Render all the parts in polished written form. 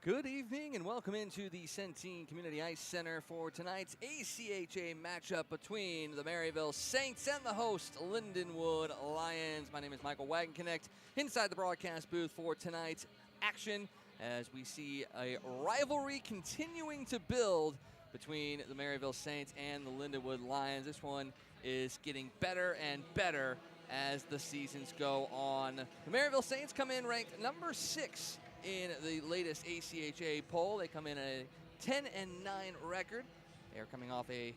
Good evening and welcome into the Centene Community Ice Center for tonight's ACHA matchup between the Maryville Saints and the host Lindenwood Lions. My name is Michael Wagenknecht inside the broadcast booth for tonight's action as we see a rivalry continuing to build between the Maryville Saints and the Lindenwood Lions. This one is getting better and better as the seasons go on. The Maryville Saints come in ranked number 6 in the latest ACHA poll. They come in a 10-9 record. They are coming off a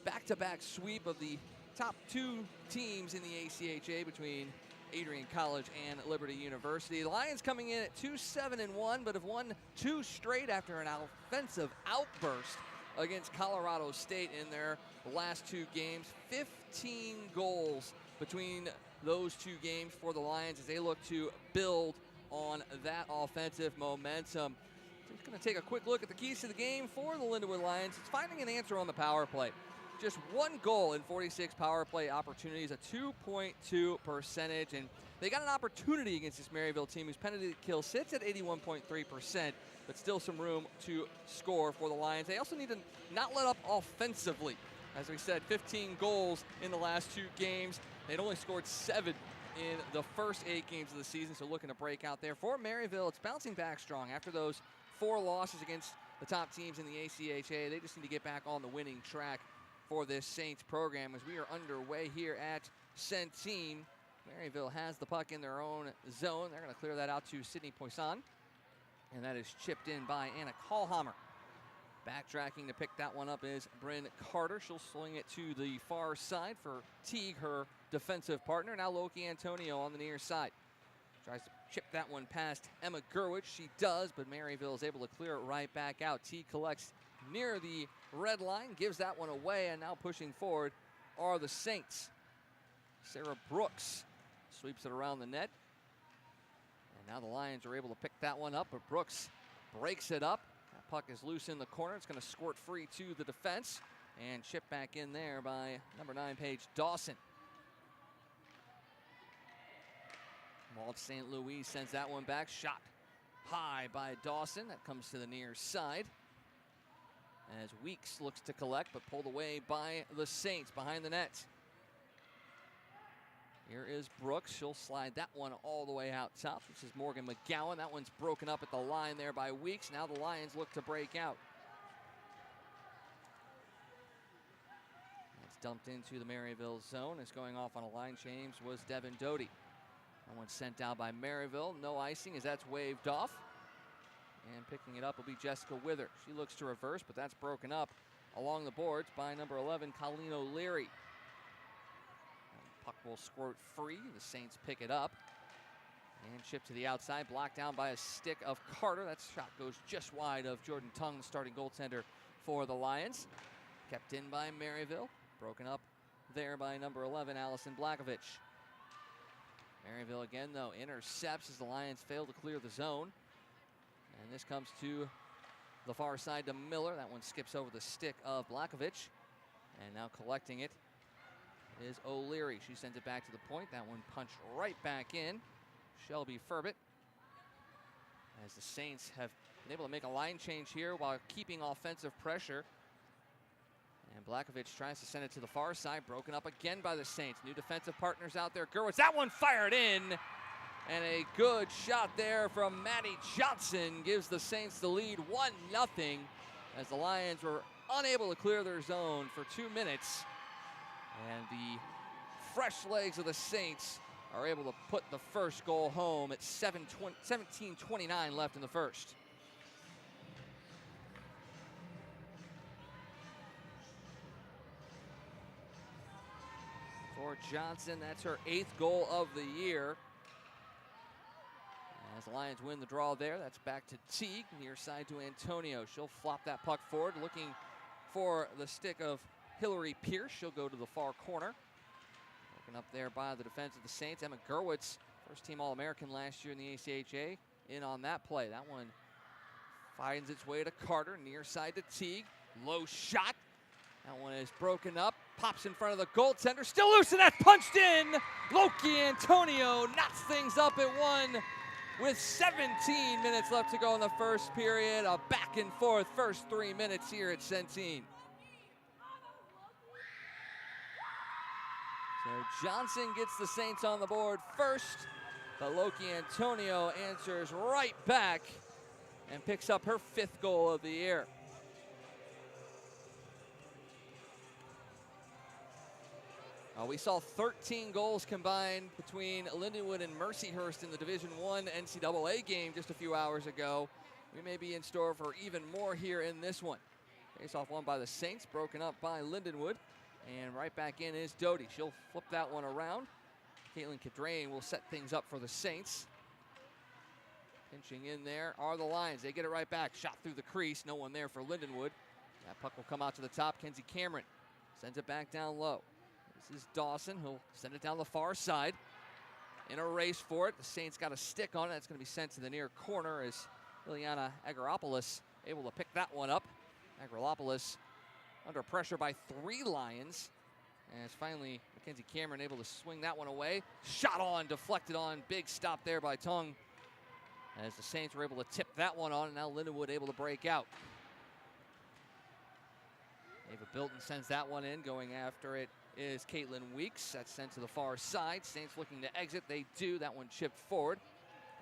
back-to-back sweep of the top 2 teams in the ACHA between Adrian College and Liberty University. The Lions coming in at 2-7-1, but have won 2 straight after an offensive outburst against Colorado State in their last 2 games. 15 goals between those 2 games for the Lions as they look to build on that offensive momentum. Just going to take a quick look at the keys to the game for the Lindenwood Lions. It's finding an answer on the power play. Just 1 goal in 46 power play opportunities, a 2.2 percentage, and they got an opportunity against this Maryville team whose penalty kill sits at 81.3%, but still some room to score for the Lions. They also need to not let up offensively. As we said, 15 goals in the last 2 games. They'd only scored 7 in the first 8 games of the season, so looking to break out there. For Maryville, it's bouncing back strong. After those 4 losses against the top teams in the ACHA, they just need to get back on the winning track for this Saints program as we are underway here at Centene. Maryville has the puck in their own zone. They're going to clear that out to Sydney Poisson, and that is chipped in by Anna Kallhammer. Backtracking to pick that one up is Bryn Carter. She'll swing it to the far side for Teague, her defensive partner. Now Loki Antonio on the near side. Tries to chip that one past Emma Gerwich. She does, but Maryville is able to clear it right back out. Teague collects near the red line, gives that one away, and now pushing forward are the Saints. Sarah Brooks sweeps it around the net. And now the Lions are able to pick that one up, but Brooks breaks it up. That puck is loose in the corner. It's going to squirt free to the defense and chip back in there by number 9, Paige Dawson. Walt St. Louis sends that one back. Shot high by Dawson. That comes to the near side as Weeks looks to collect, but pulled away by the Saints behind the net. Here is Brooks. She'll slide that one all the way out top. This is Morgan McGowan. That one's broken up at the line there by Weeks. Now the Lions look to break out. It's dumped into the Maryville zone. It's going off on a line change was Devin Doty. That one's sent down by Maryville. No icing as that's waved off. And picking it up will be Jessica Wither. She looks to reverse, but that's broken up along the boards by number 11, Colleen O'Leary. Puck will squirt free. The Saints pick it up. And chip to the outside, blocked down by a stick of Carter. That shot goes just wide of Jordan Tung, the starting goaltender for the Lions. Kept in by Maryville. Broken up there by number 11, Allison Blakovich. Maryville again, though, intercepts as the Lions fail to clear the zone. And this comes to the far side to Miller. That one skips over the stick of Blakovich. And now collecting it is O'Leary. She sends it back to the point. That one punched right back in. Shelby Furbett. As the Saints have been able to make a line change here while keeping offensive pressure. And Blakovich tries to send it to the far side. Broken up again by the Saints. New defensive partners out there. Gerwitz, that one fired in. And a good shot there from Maddie Johnson gives the Saints the lead 1-0 as the Lions were unable to clear their zone for 2 minutes. And the fresh legs of the Saints are able to put the first goal home at 17:29 left in the first. For Johnson, that's her 8th goal of the year. As the Lions win the draw there, that's back to Teague, near side to Antonio. She'll flop that puck forward, looking for the stick of Hillary Pierce. She'll go to the far corner. Broken up there by the defense of the Saints. Emma Gerwitz, first-team All-American last year in the ACHA, in on that play. That one finds its way to Carter, near side to Teague. Low shot. That one is broken up. Pops in front of the goaltender. Still loose, and that's punched in. Loki Antonio knocks things up at 1. with 17 minutes left to go in the first period. A back and forth first 3 minutes here at Centene. So Johnson gets the Saints on the board first, but Loki Antonio answers right back and picks up her 5th goal of the year. We saw 13 goals combined between Lindenwood and Mercyhurst in the Division I NCAA game just a few hours ago. We may be in store for even more here in this one. Face-off won by the Saints, broken up by Lindenwood. And right back in is Doty. She'll flip that one around. Caitlin Cadrain will set things up for the Saints. Pinching in there are the Lions. They get it right back. Shot through the crease. No one there for Lindenwood. That puck will come out to the top. Kenzie Cameron sends it back down low. This is Dawson. He'll send it down the far side. In a race for it. The Saints got a stick on it. That's going to be sent to the near corner as Ileana Agroopoulos able to pick that one up. Agroopoulos under pressure by 3 Lions. And it's finally Mackenzie Cameron able to swing that one away. Shot on, deflected on. Big stop there by Tung. As the Saints were able to tip that one on, and now Lindenwood able to break out. Ava Bilton sends that one in. Going after it is Caitlin Weeks. That's sent to the far side. Saints looking to exit. They do. That one chipped forward.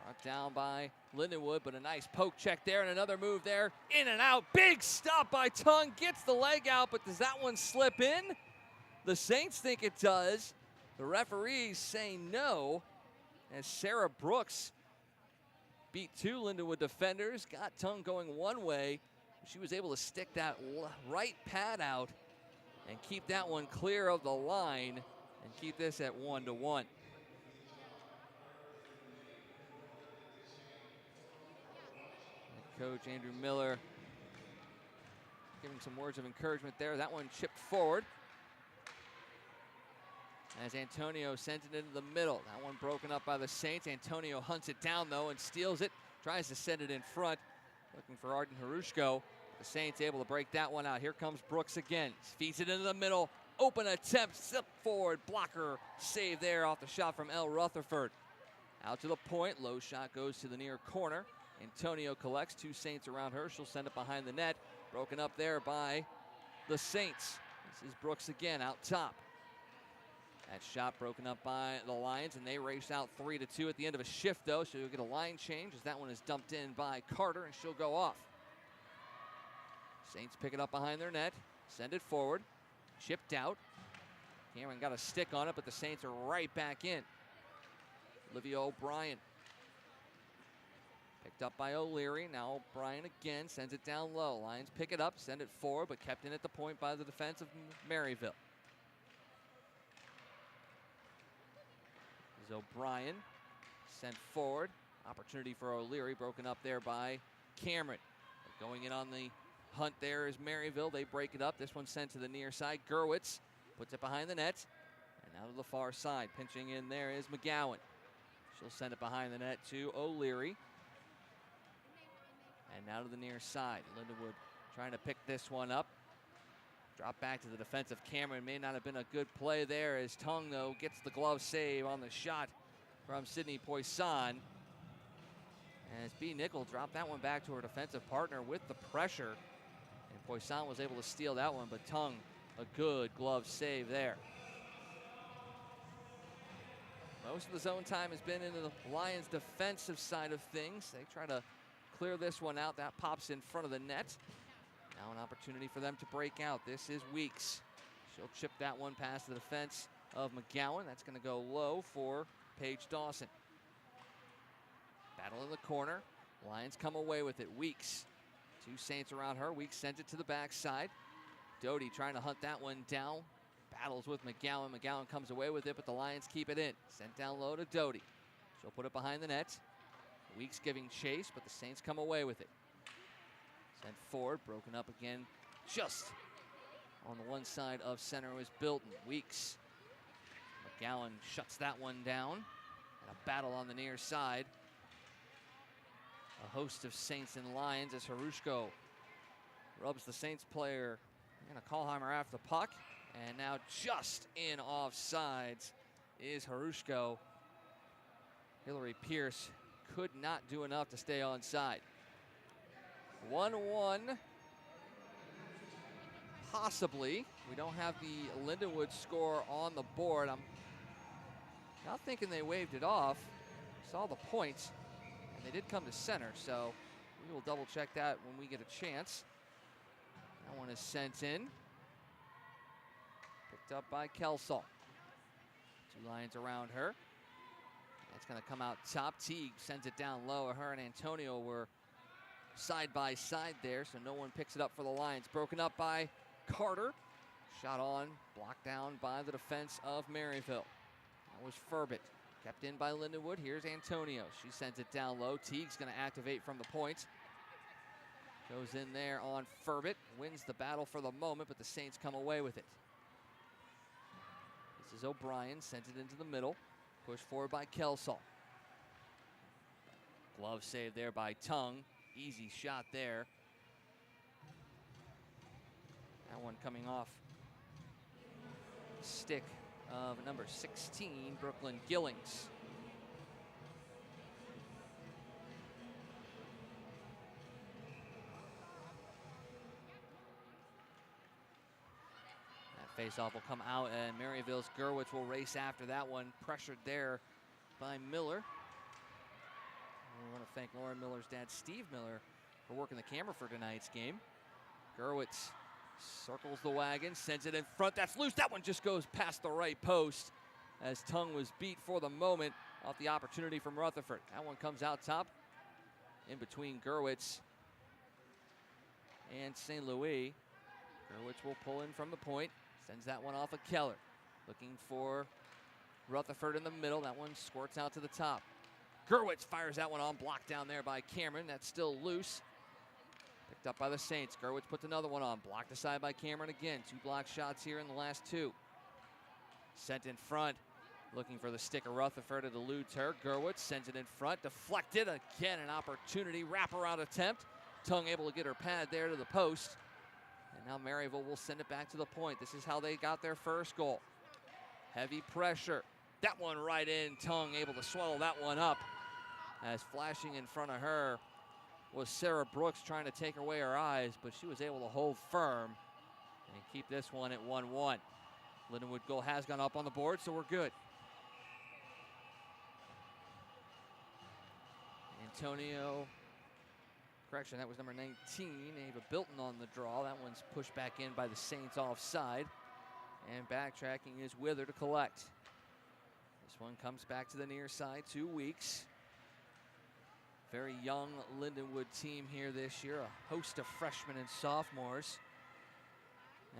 Brought down by Lindenwood, but a nice poke check there and another move there. In and out. Big stop by Tung. Gets the leg out, but does that one slip in? The Saints think it does. The referees say no, as Sarah Brooks beat 2 Lindenwood defenders. Got Tung going one way. She was able to stick that right pad out and keep that one clear of the line and keep this at 1-1. Coach Andrew Miller giving some words of encouragement there. That one chipped forward as Antonio sent it into the middle. That one broken up by the Saints. Antonio hunts it down though and steals it. Tries to send it in front. Looking for Arden Harushko. The Saints able to break that one out. Here comes Brooks again. Feeds it into the middle. Open attempt. Slip forward. Blocker save there off the shot from Elle Rutherford. Out to the point. Low shot goes to the near corner. Antonio collects. 2 Saints around her. She'll send it behind the net. Broken up there by the Saints. This is Brooks again out top. That shot broken up by the Lions, and they race out 3-2 at the end of a shift, though, so you'll get a line change as that one is dumped in by Carter, and she'll go off. Saints pick it up behind their net, send it forward, chipped out. Cameron got a stick on it, but the Saints are right back in. Olivia O'Brien. Picked up by O'Leary. Now O'Brien again sends it down low. Lions pick it up, send it forward, but kept in at the point by the defense of Maryville. This is O'Brien sent forward. Opportunity for O'Leary, broken up there by Cameron. But going in on the hunt there is Maryville. They break it up. This one sent to the near side. Gerwitz puts it behind the net. And out of the far side, pinching in there is McGowan. She'll send it behind the net to O'Leary. And now to the near side. Lindenwood trying to pick this one up. Drop back to the defensive Cameron. May not have been a good play there as Tung, though, gets the glove save on the shot from Sydney Poisson. As B. Nickel dropped that one back to her defensive partner with the pressure. And Poisson was able to steal that one, but Tung, a good glove save there. Most of the zone time has been into the Lions' defensive side of things. They try to clear this one out. That pops in front of the net. Now an opportunity for them to break out. This is Weeks. She'll chip that one past the defense of McGowan. That's going to go low for Paige Dawson. Battle in the corner. Lions come away with it. Weeks. 2 Saints around her. Weeks sends it to the backside. Doty trying to hunt that one down. Battles with McGowan. McGowan comes away with it, but the Lions keep it in. Sent down low to Doty. She'll put it behind the net. Weeks giving chase, but the Saints come away with it. Sent forward, broken up again. Just on the one side of center was Bilton. Weeks. McGowan shuts that one down. And a battle on the near side. A host of Saints and Lions as Harushko rubs the Saints player. And a Kallheimer after the puck. And now just in offsides is Harushko. Hillary Pierce could not do enough to stay onside. 1-1, possibly. We don't have the Lindenwood score on the board. I'm not thinking they waved it off. Saw the points, and they did come to center, so we will double check that when we get a chance. That one is sent in. Picked up by Kelsall. 2 lines around her. That's going to come out top. Teague sends it down low. Her and Antonio were side by side there, so no one picks it up for the Lions. Broken up by Carter. Shot on, blocked down by the defense of Maryville. That was Furbett. Kept in by Lindenwood. Here's Antonio. She sends it down low. Teague's going to activate from the point. Goes in there on Furbett. Wins the battle for the moment, but the Saints come away with it. This is O'Brien. Sends it into the middle. Pushed forward by Kelsall. Glove save there by Tongue. Easy shot there. That one coming off stick of number 16, Brooklyn Gillings. That faceoff will come out, and Maryville's Gerwitz will race after that one. Pressured there by Miller. We want to thank Lauren Miller's dad, Steve Miller, for working the camera for tonight's game. Gerwitz circles the wagon, sends it in front. That's loose. That one just goes past the right post as Tongue was beat for the moment off the opportunity from Rutherford. That one comes out top in between Gerwitz and St. Louis. Gerwitz will pull in from the point. Sends that one off of Keller. Looking for Rutherford in the middle. That one squirts out to the top. Gerwitz fires that one on, blocked down there by Cameron. That's still loose. Picked up by the Saints. Gerwitz puts another one on. Blocked aside by Cameron again. 2 block shots here in the last 2. Sent in front. Looking for the stick of Rutherford. It eludes her. Gerwitz sends it in front. Deflected. Again, an opportunity. Wraparound attempt. Tongue able to get her pad there to the post. And now Maryville will send it back to the point. This is how they got their first goal. Heavy pressure. That one right in. Tongue able to swallow that one up. As flashing in front of her was Sarah Brooks trying to take away her eyes, but she was able to hold firm and keep this one at 1-1. Lindenwood goal has gone up on the board, so we're good. Antonio, correction, that was number 19, Ava Bilton on the draw. That one's pushed back in by the Saints offside. And backtracking is Wither to collect. This one comes back to the near side, 2 weeks. Very young Lindenwood team here this year, a host of freshmen and sophomores.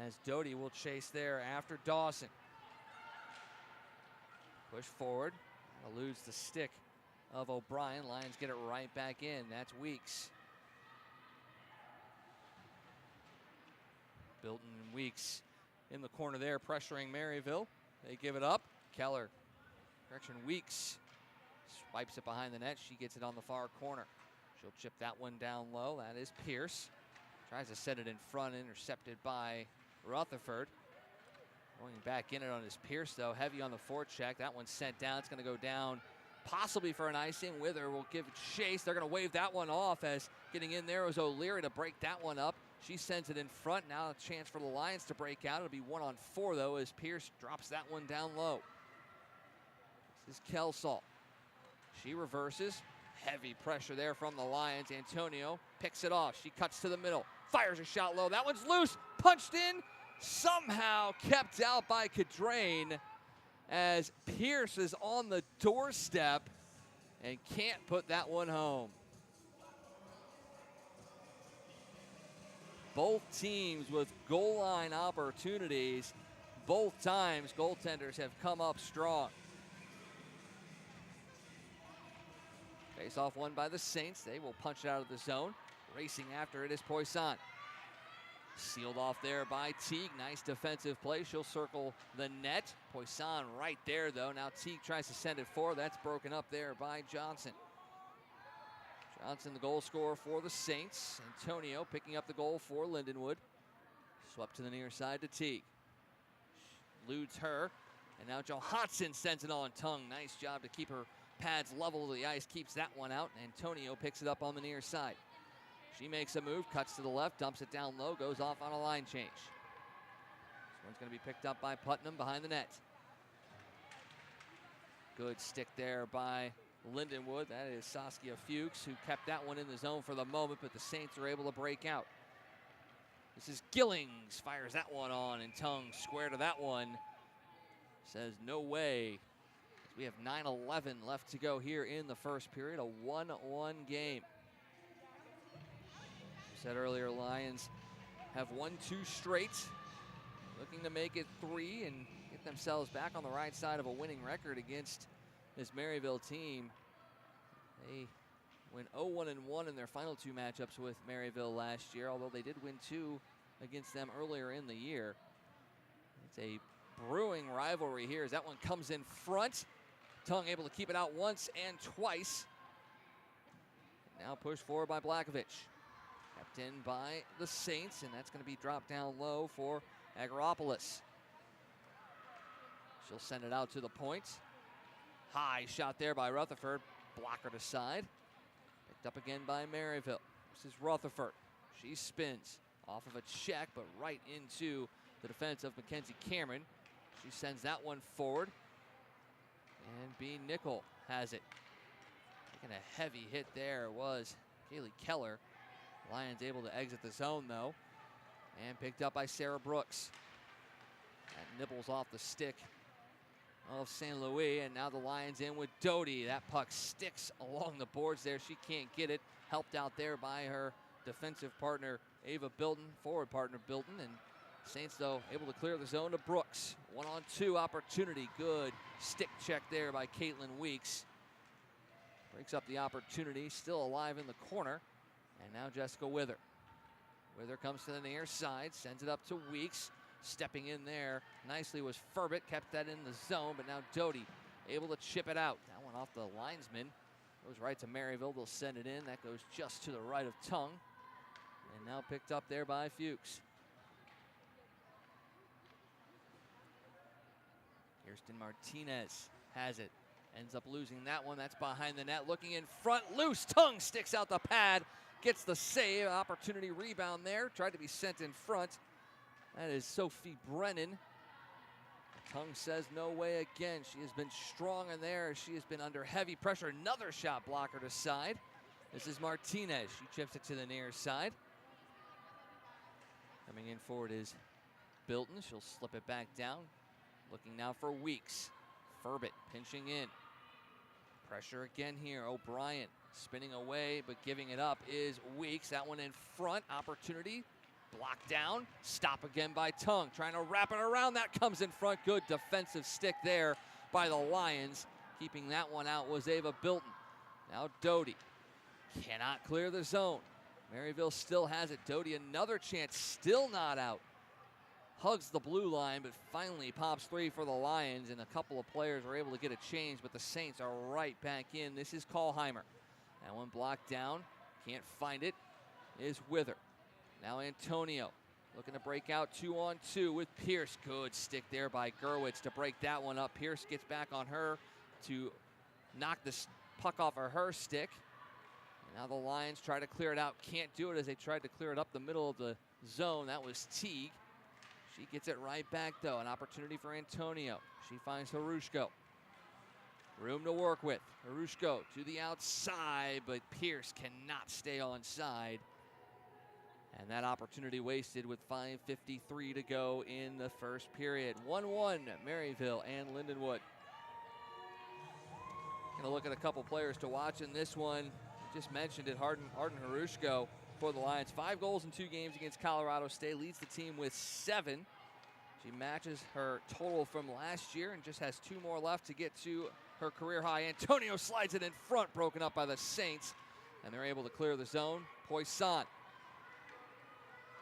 As Doty will chase there after Dawson. Push forward, eludes the stick of O'Brien. Lions get it right back in. That's Weeks. Bilton and Weeks in the corner there, pressuring Maryville. They give it up. Keller, correction, Weeks swipes it behind the net. She gets it on the far corner. She'll chip that one down low. That is Pierce. Tries to set it in front, intercepted by Rutherford. Going back in it on his Pierce, though. Heavy on the forecheck. That one's sent down. It's going to go down possibly for an icing. Wither will give it chase. They're going to wave that one off, as getting in there was O'Leary to break that one up. She sends it in front. Now a chance for the Lions to break out. It'll be 1-on-4, though, as Pierce drops that one down low. This is Kelsall. She reverses. Heavy pressure there from the Lions. Antonio picks it off. She cuts to the middle. Fires a shot low. That one's loose. Punched in. Somehow kept out by Cadrain, as Pierce is on the doorstep and can't put that one home. Both teams with goal line opportunities. Both times goaltenders have come up strong. Face off won by the Saints. They will punch it out of the zone. Racing after it is Poisson. Sealed off there by Teague. Nice defensive play. She'll circle the net. Poisson right there, though. Now Teague tries to send it forward. That's broken up there by Johnson. Johnson, the goal scorer for the Saints. Antonio picking up the goal for Lindenwood. Swept to the near side to Teague. Eludes her. And now Johansson sends it on. Tongue, nice job to keep her pads level to the ice, keeps that one out. Antonio picks it up on the near side. She makes a move, cuts to the left, dumps it down low, goes off on a line change. This one's going to be picked up by Putnam behind the net. Good stick there by Lindenwood. That is Saskia Fuchs, who kept that one in the zone for the moment, but the Saints are able to break out. This is Gillings, fires that one on, and Tongue square to that one. Says no way. We have 9:11 left to go here in the first period, a 1-1 game. I said earlier, Lions have won 2 straight, looking to make it 3 and get themselves back on the right side of a winning record against this Maryville team. They went 0-1 in their final 2 matchups with Maryville last year, although they did win 2 against them earlier in the year. It's a brewing rivalry here as that one comes in front. Tongue able to keep it out once and twice. Now pushed forward by Blakovich. Kept in by the Saints, and that's going to be dropped down low for Agaropoulos. She'll send it out to the point. High shot there by Rutherford. Blocker to side. Picked up again by Maryville. This is Rutherford. She spins off of a check, but right into the defense of Mackenzie Cameron. She sends that one forward. And B. Nickel has it. Taking a heavy hit there was Kaylee Keller. Lions able to exit the zone, though. And picked up by Sarah Brooks. That nibbles off the stick of St. Louis, and now the Lions in with Doty. That puck sticks along the boards there. She can't get it. Helped out there by her defensive partner, Ava Bilton, forward partner Bilton, and Saints, though, able to clear the zone to Brooks. 1-on-2 opportunity. Good stick check there by Caitlin Weeks. Breaks up the opportunity. Still alive in the corner. And now Jessica Wither. Wither comes to the near side. Sends it up to Weeks. Stepping in there nicely was Furbit. Kept that in the zone. But now Doty able to chip it out. That one off the linesman. Goes right to Maryville. They'll send it in. That goes just to the right of Tongue. And now picked up there by Fuchs. Kirsten Martinez has it. Ends up losing that one. That's behind the net. Looking in front. Loose. Tongue sticks out the pad. Gets the save. Opportunity rebound there. Tried to be sent in front. That is Sophie Brennan. Tongue says no way again. She has been strong in there. She has been under heavy pressure. Another shot blocker to side. This is Martinez. She chips it to the near side. Coming in forward is Bilton. She'll slip it back down. Looking now for Weeks. Furbit pinching in. Pressure again here. O'Brien spinning away, but giving it up is Weeks. That one in front. Opportunity. Blocked down. Stop again by Tongue. Trying to wrap it around. That comes in front. Good defensive stick there by the Lions. Keeping that one out was Ava Bilton. Now Doty. Cannot clear the zone. Maryville still has it. Doty another chance. Still not out. Hugs the blue line, but finally pops 3 for the Lions, and a couple of players are able to get a change, but the Saints are right back in. This is Kallheimer. That one blocked down. Can't find it. Is Wither. Now Antonio looking to break out 2-on-2 with Pierce. Good stick there by Gerwitz to break that one up. Pierce gets back on her to knock the puck off of her stick. And now the Lions try to clear it out. Can't do it as they tried to clear it up the middle of the zone. That was Teague. She gets it right back, though. An opportunity for Antonio. She finds Harushko. Room to work with. Harushko to the outside, but Pierce cannot stay on side. And that opportunity wasted with 5:53 to go in the first period. 1-1, Maryville and Lindenwood. Going to look at a couple players to watch in this one. I just mentioned it, Arden Harushko for the Lions. 5 goals in 2 games against Colorado State. Leads the team with 7. She matches her total from last year and just has 2 more left to get to her career high. Antonio slides it in front, broken up by the Saints. And they're able to clear the zone. Poisson.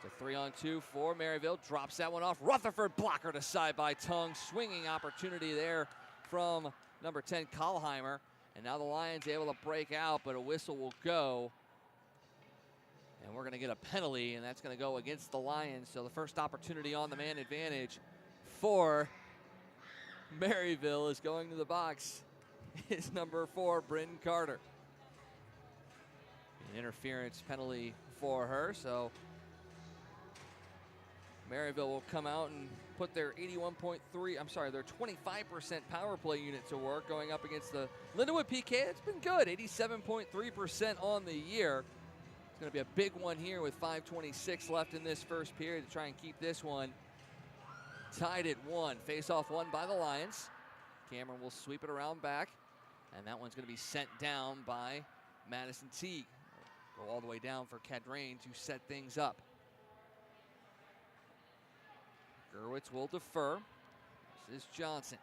It's a 3-on-2 for Maryville. Drops that one off. Rutherford blocker to side by Tongue. Swinging opportunity there from number 10, Kallheimer. And now the Lions able to break out, but a whistle will go. And we're going to get a penalty, and that's going to go against the Lions. So the first opportunity on the man advantage for Maryville is going to the box. is number 4, Bryn Carter. An interference penalty for her, so Maryville will come out and put their 25% power play unit to work going up against the Lindenwood PK. It's been good, 87.3% on the year. It's going to be a big one here with 5:26 left in this first period to try and keep this one tied at 1. Face-off won by the Lions. Cameron will sweep it around back, and that one's going to be sent down by Madison Teague. Go all the way down for Cadrain to set things up. Gerwitz will defer. This is Johnson.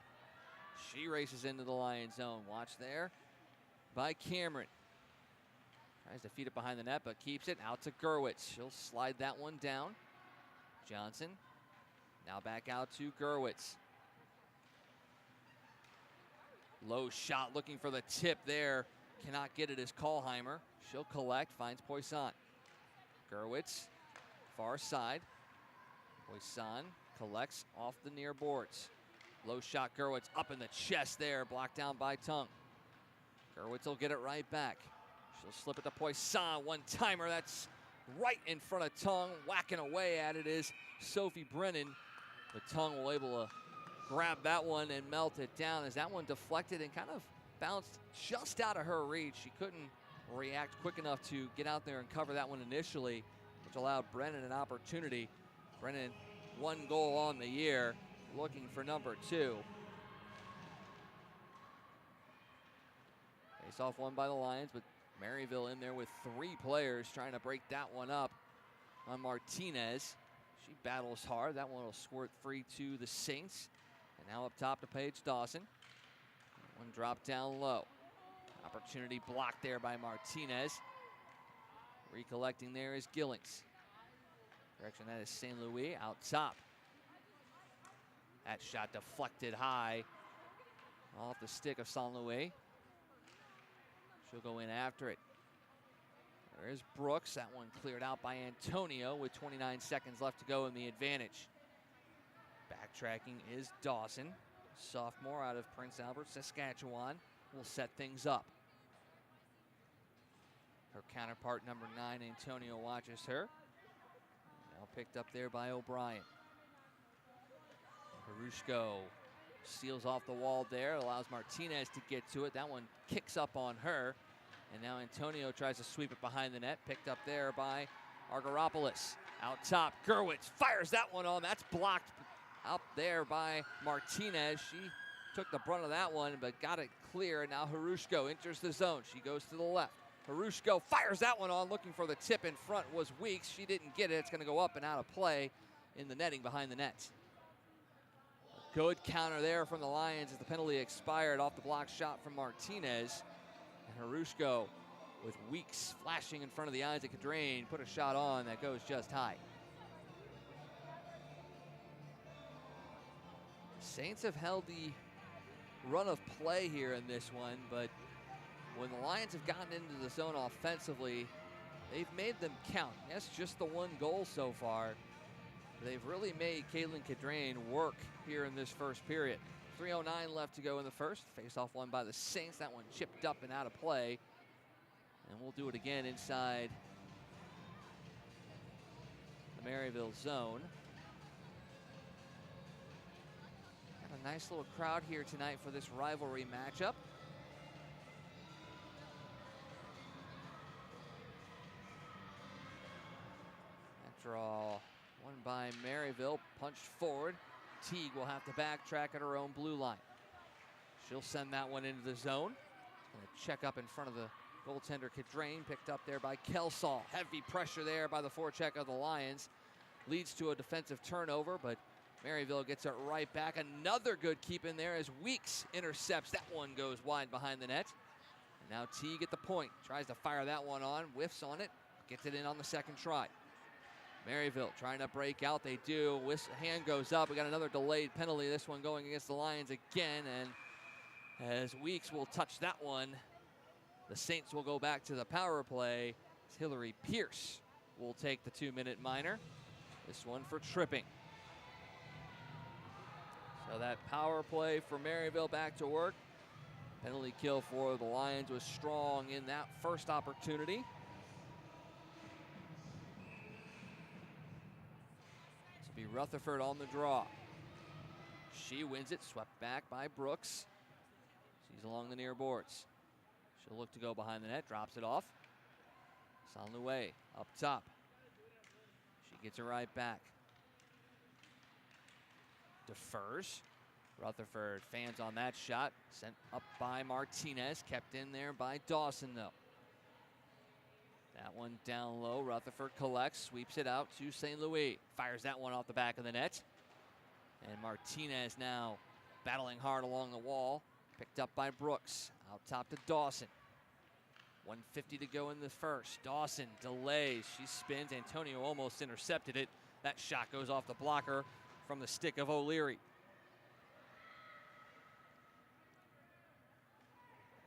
She races into the Lions zone. Watch there by Cameron. Tries to feed it behind the net, but keeps it out to Gerwitz. She'll slide that one down. Johnson now back out to Gerwitz. Low shot looking for the tip there. Cannot get it as Kallheimer. She'll collect, finds Poisson. Gerwitz, far side. Poisson collects off the near boards. Low shot, Gerwitz up in the chest there, blocked down by Tung. Gerwitz will get it right back. She'll slip it to Poisson, one-timer, that's right in front of Tung. Whacking away at it is Sophie Brennan. But Tung will able to grab that one and melt it down as that one deflected and kind of bounced just out of her reach. She couldn't react quick enough to get out there and cover that one initially, which allowed Brennan an opportunity. Brennan, 1 goal on the year, looking for number 2. Face-off won by the Lions, but Maryville in there with 3 players trying to break that one up on Martinez. She battles hard. That one will squirt free to the Saints. And now up top to Paige Dawson. One drop down low. Opportunity blocked there by Martinez. Recollecting there is Gillings. Correction, that is St. Louis out top. That shot deflected high off the stick of St. Louis. She'll go in after it. There is Brooks. That one cleared out by Antonio with 29 seconds left to go in the advantage. Backtracking is Dawson. Sophomore out of Prince Albert, Saskatchewan, will set things up. Her counterpart, number 9, Antonio, watches her. Now picked up there by O'Brien. Harushko seals off the wall there, allows Martinez to get to it. That one kicks up on her. And now Antonio tries to sweep it behind the net. Picked up there by Argyropoulos. Out top, Gerwitz fires that one on. That's blocked up there by Martinez. She took the brunt of that one, but got it clear. Now Harushko enters the zone. She goes to the left. Harushko fires that one on, looking for the tip in front was Weeks. She didn't get it. It's going to go up and out of play in the netting behind the net. A good counter there from the Lions as the penalty expired off the block shot from Martinez. And Harushko, with Weeks flashing in front of the eyes of Cadrain, put a shot on that goes just high. Saints have held the run of play here in this one, but when the Lions have gotten into the zone offensively, they've made them count. Yes, just the 1 goal so far. They've really made Caitlin Cadrain work here in this first period. 3:09 left to go in the first. Face-off won by the Saints. That one chipped up and out of play. And we'll do it again inside the Maryville zone. Got a nice little crowd here tonight for this rivalry matchup. That draw won by Maryville, punched forward. Teague will have to backtrack at her own blue line. She'll send that one into the zone. Gonna check up in front of the goaltender Cadrain, picked up there by Kelsall. Heavy pressure there by the forecheck of the Lions. Leads to a defensive turnover, but Maryville gets it right back. Another good keep in there as Weeks intercepts. That one goes wide behind the net. And now Teague at the point. Tries to fire that one on, whiffs on it, gets it in on the second try. Maryville trying to break out. They do. Hand goes up. We got another delayed penalty. This one going against the Lions again. And as Weeks will touch that one, the Saints will go back to the power play. Hillary Pierce will take the 2-minute minor. This one for tripping. So that power play for Maryville back to work. Penalty kill for the Lions was strong in that first opportunity. This will be Rutherford on the draw. She wins it, swept back by Brooks. She's along the near boards. She'll look to go behind the net, drops it off. It's on the way, up top. She gets it right back. Defers. Rutherford fans on that shot. Sent up by Martinez. Kept in there by Dawson, though. That one down low. Rutherford collects, sweeps it out to St. Louis. Fires that one off the back of the net. And Martinez now battling hard along the wall. Picked up by Brooks. Out top to Dawson. 1:50 to go in the first. Dawson delays. She spins. Antonio almost intercepted it. That shot goes off the blocker from the stick of O'Leary.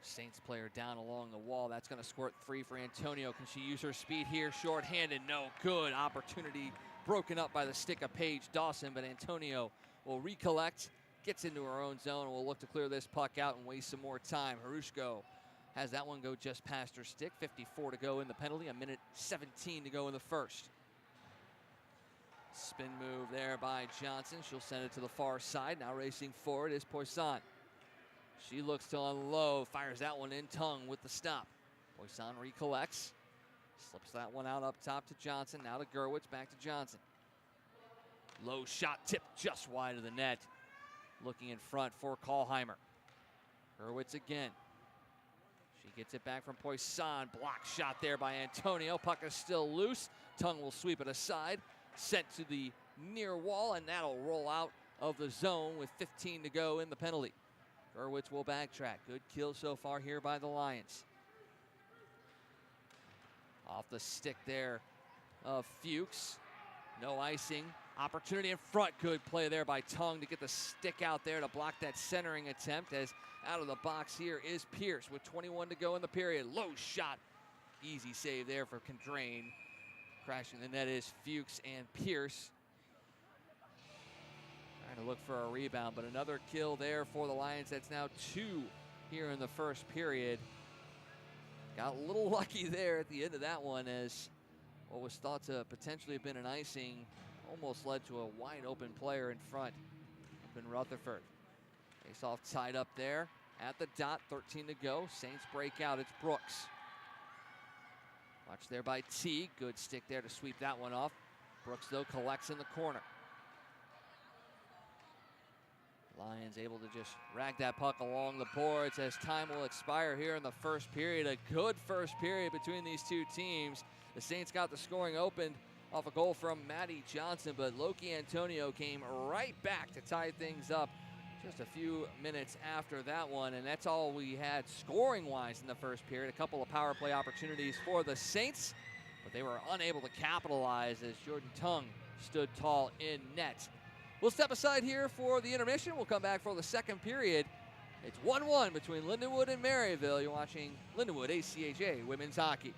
Saints player down along the wall. That's going to squirt free for Antonio. Can she use her speed here? Short-handed, no good. Opportunity broken up by the stick of Paige Dawson, but Antonio will recollect, gets into her own zone, and will look to clear this puck out and waste some more time. Harushko has that one go just past her stick. 54 to go in the penalty, 1:17 to go in the first. Spin move there by Johnson. She'll send it to the far side. Now racing forward is Poisson. She looks to unload, fires that one in. Tongue with the stop. Poisson recollects. Slips that one out up top to Johnson. Now to Gerwitz, back to Johnson. Low shot tipped just wide of the net. Looking in front for Kallheimer. Gerwitz again. She gets it back from Poisson. Block shot there by Antonio. Puck is still loose. Tongue will sweep it aside. Sent to the near wall, and that'll roll out of the zone with 15 to go in the penalty. Gerwitz will backtrack. Good kill so far here by the Lions. Off the stick there of Fuchs. No icing. Opportunity in front. Good play there by Tongue to get the stick out there to block that centering attempt, as out of the box here is Pierce with 21 to go in the period. Low shot. Easy save there for Condrain. Crashing the net is Fuchs and Pierce. Trying to look for a rebound, but another kill there for the Lions. That's now 2 here in the first period. Got a little lucky there at the end of that one, as what was thought to potentially have been an icing almost led to a wide open player in front up in Rutherford. Face off tied up there at the dot, 13 to go. Saints break out, it's Brooks. Watch there by T, good stick there to sweep that one off. Brooks though collects in the corner. Lions able to just rag that puck along the boards as time will expire here in the first period. A good first period between these two teams. The Saints got the scoring opened off a goal from Maddie Johnson, but Loki Antonio came right back to tie things up just a few minutes after that one, and that's all we had scoring-wise in the first period. A couple of power play opportunities for the Saints, but they were unable to capitalize as Jordan Tongue stood tall in net. We'll step aside here for the intermission. We'll come back for the second period. It's 1-1 between Lindenwood and Maryville. You're watching Lindenwood ACHA Women's Hockey.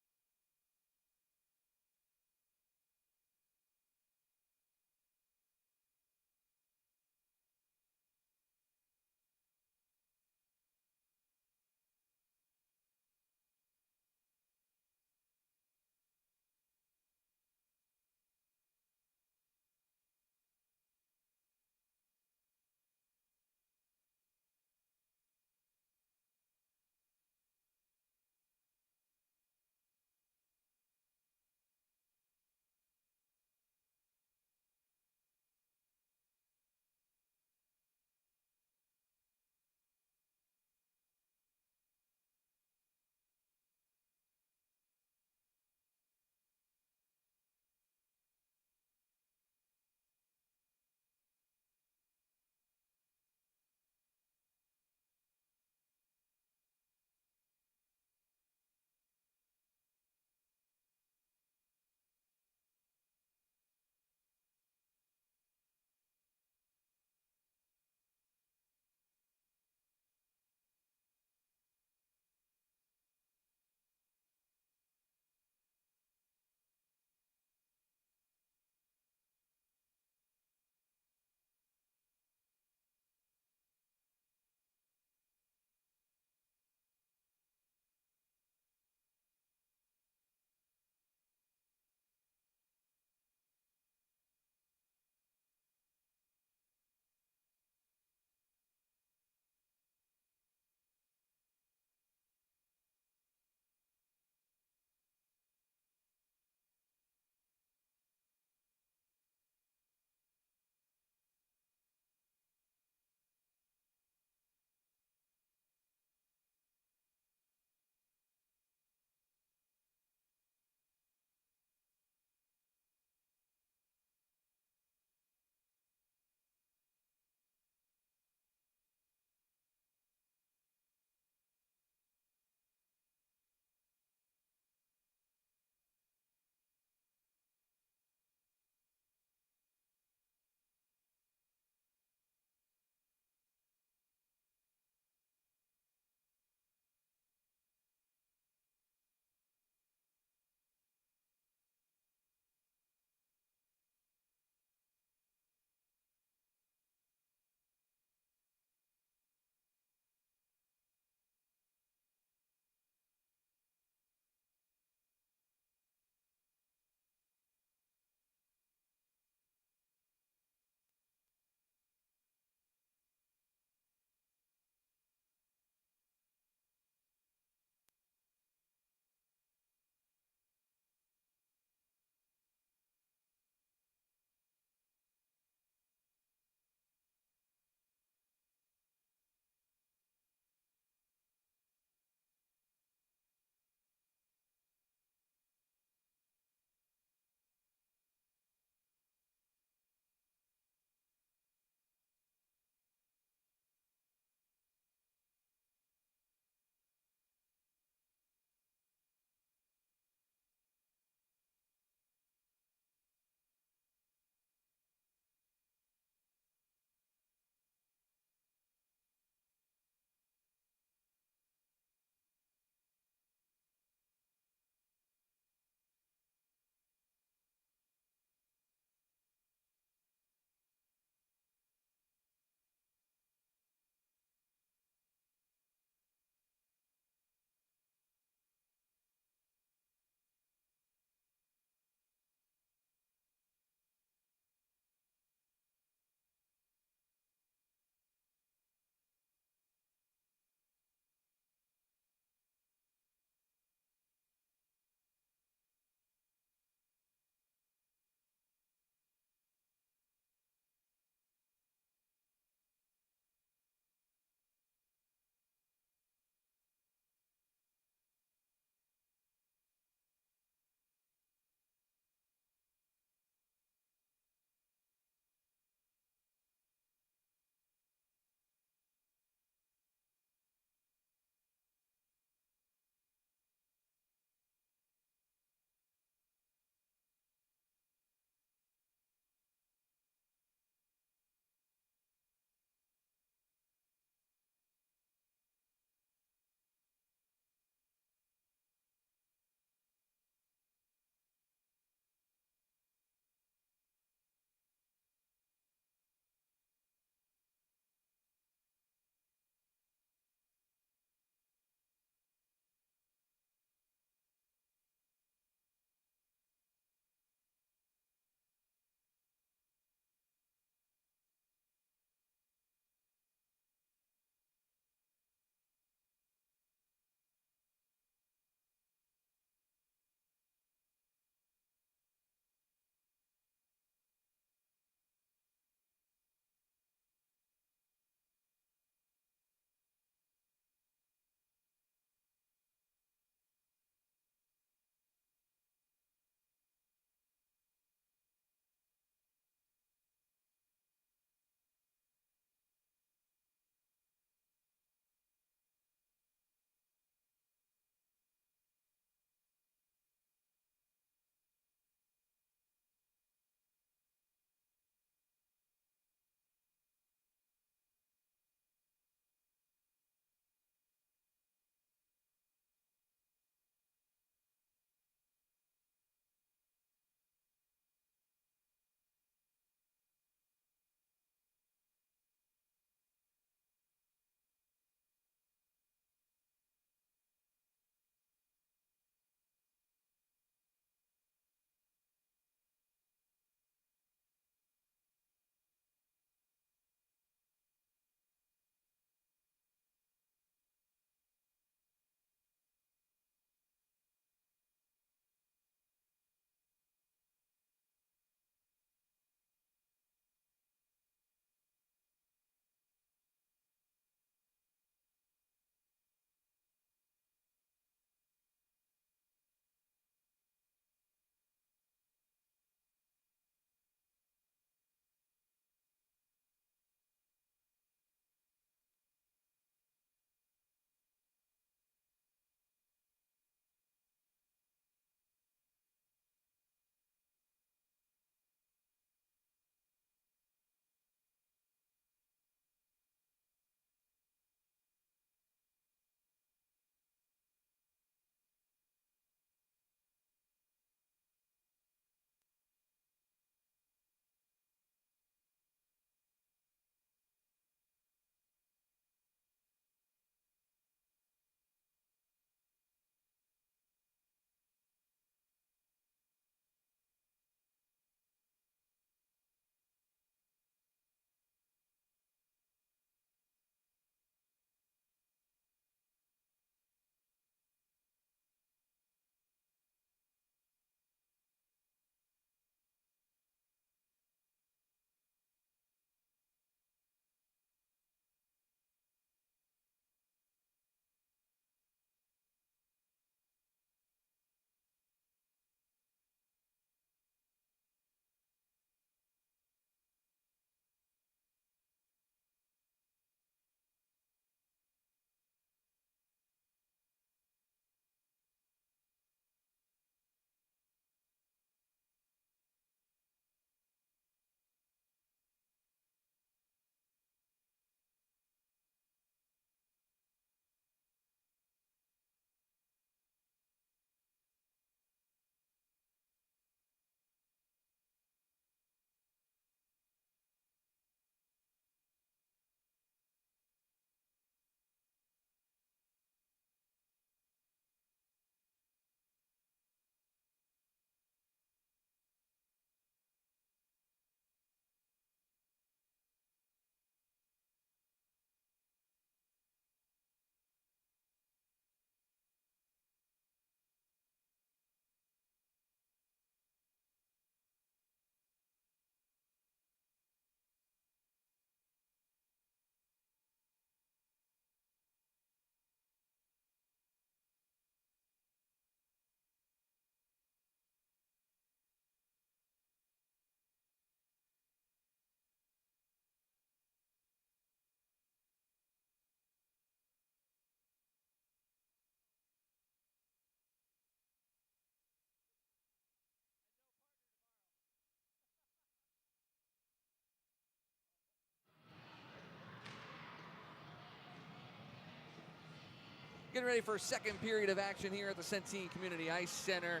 Getting ready for a second period of action here at the Centene Community Ice Center.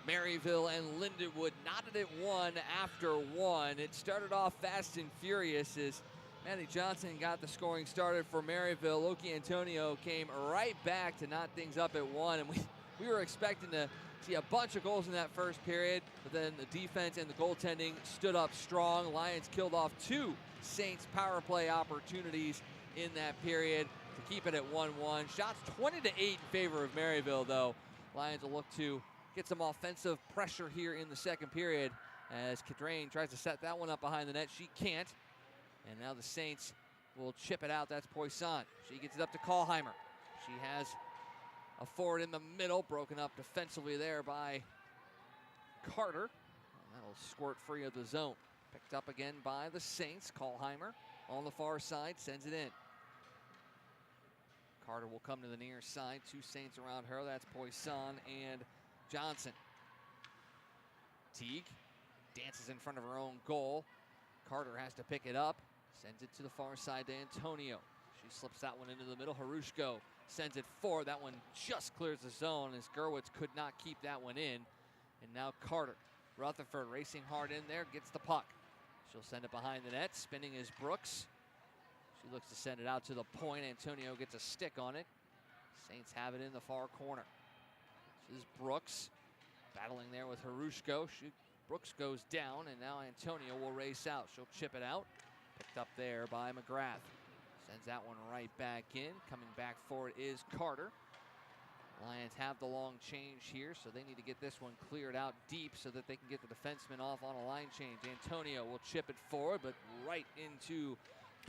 Maryville and Lindenwood knotted at one after one. It started off fast and furious as Matty Johnson got the scoring started for Maryville. Loki Antonio came right back to knot things up at one, and we were expecting to see a bunch of goals in that first period, but then the defense and the goaltending stood up strong. Lions killed off 2 Saints power play opportunities in that period to keep it at 1-1. Shots 20-8 in favor of Maryville, though. Lions will look to get some offensive pressure here in the second period as Cadrain tries to set that one up behind the net. She can't. And now the Saints will chip it out. That's Poisson. She gets it up to Kallheimer. She has a forward in the middle, broken up defensively there by Carter. And that'll squirt free of the zone. Picked up again by the Saints. Kallheimer on the far side sends it in. Carter will come to the near side. 2 Saints around her. That's Poisson and Johnson. Teague dances in front of her own goal. Carter has to pick it up. Sends it to the far side to Antonio. She slips that one into the middle. Harushko sends it forward. That one just clears the zone as Gerwitz could not keep that one in. And now Carter. Rutherford racing hard in there. Gets the puck. She'll send it behind the net. Spinning is Brooks. She looks to send it out to the point. Antonio gets a stick on it. Saints have it in the far corner. This is Brooks battling there with Harushko. Brooks goes down, and now Antonio will race out. She'll chip it out. Picked up there by McGrath. Sends that one right back in. Coming back for it is Carter. Lions have the long change here, so they need to get this one cleared out deep so that they can get the defenseman off on a line change. Antonio will chip it forward, but right into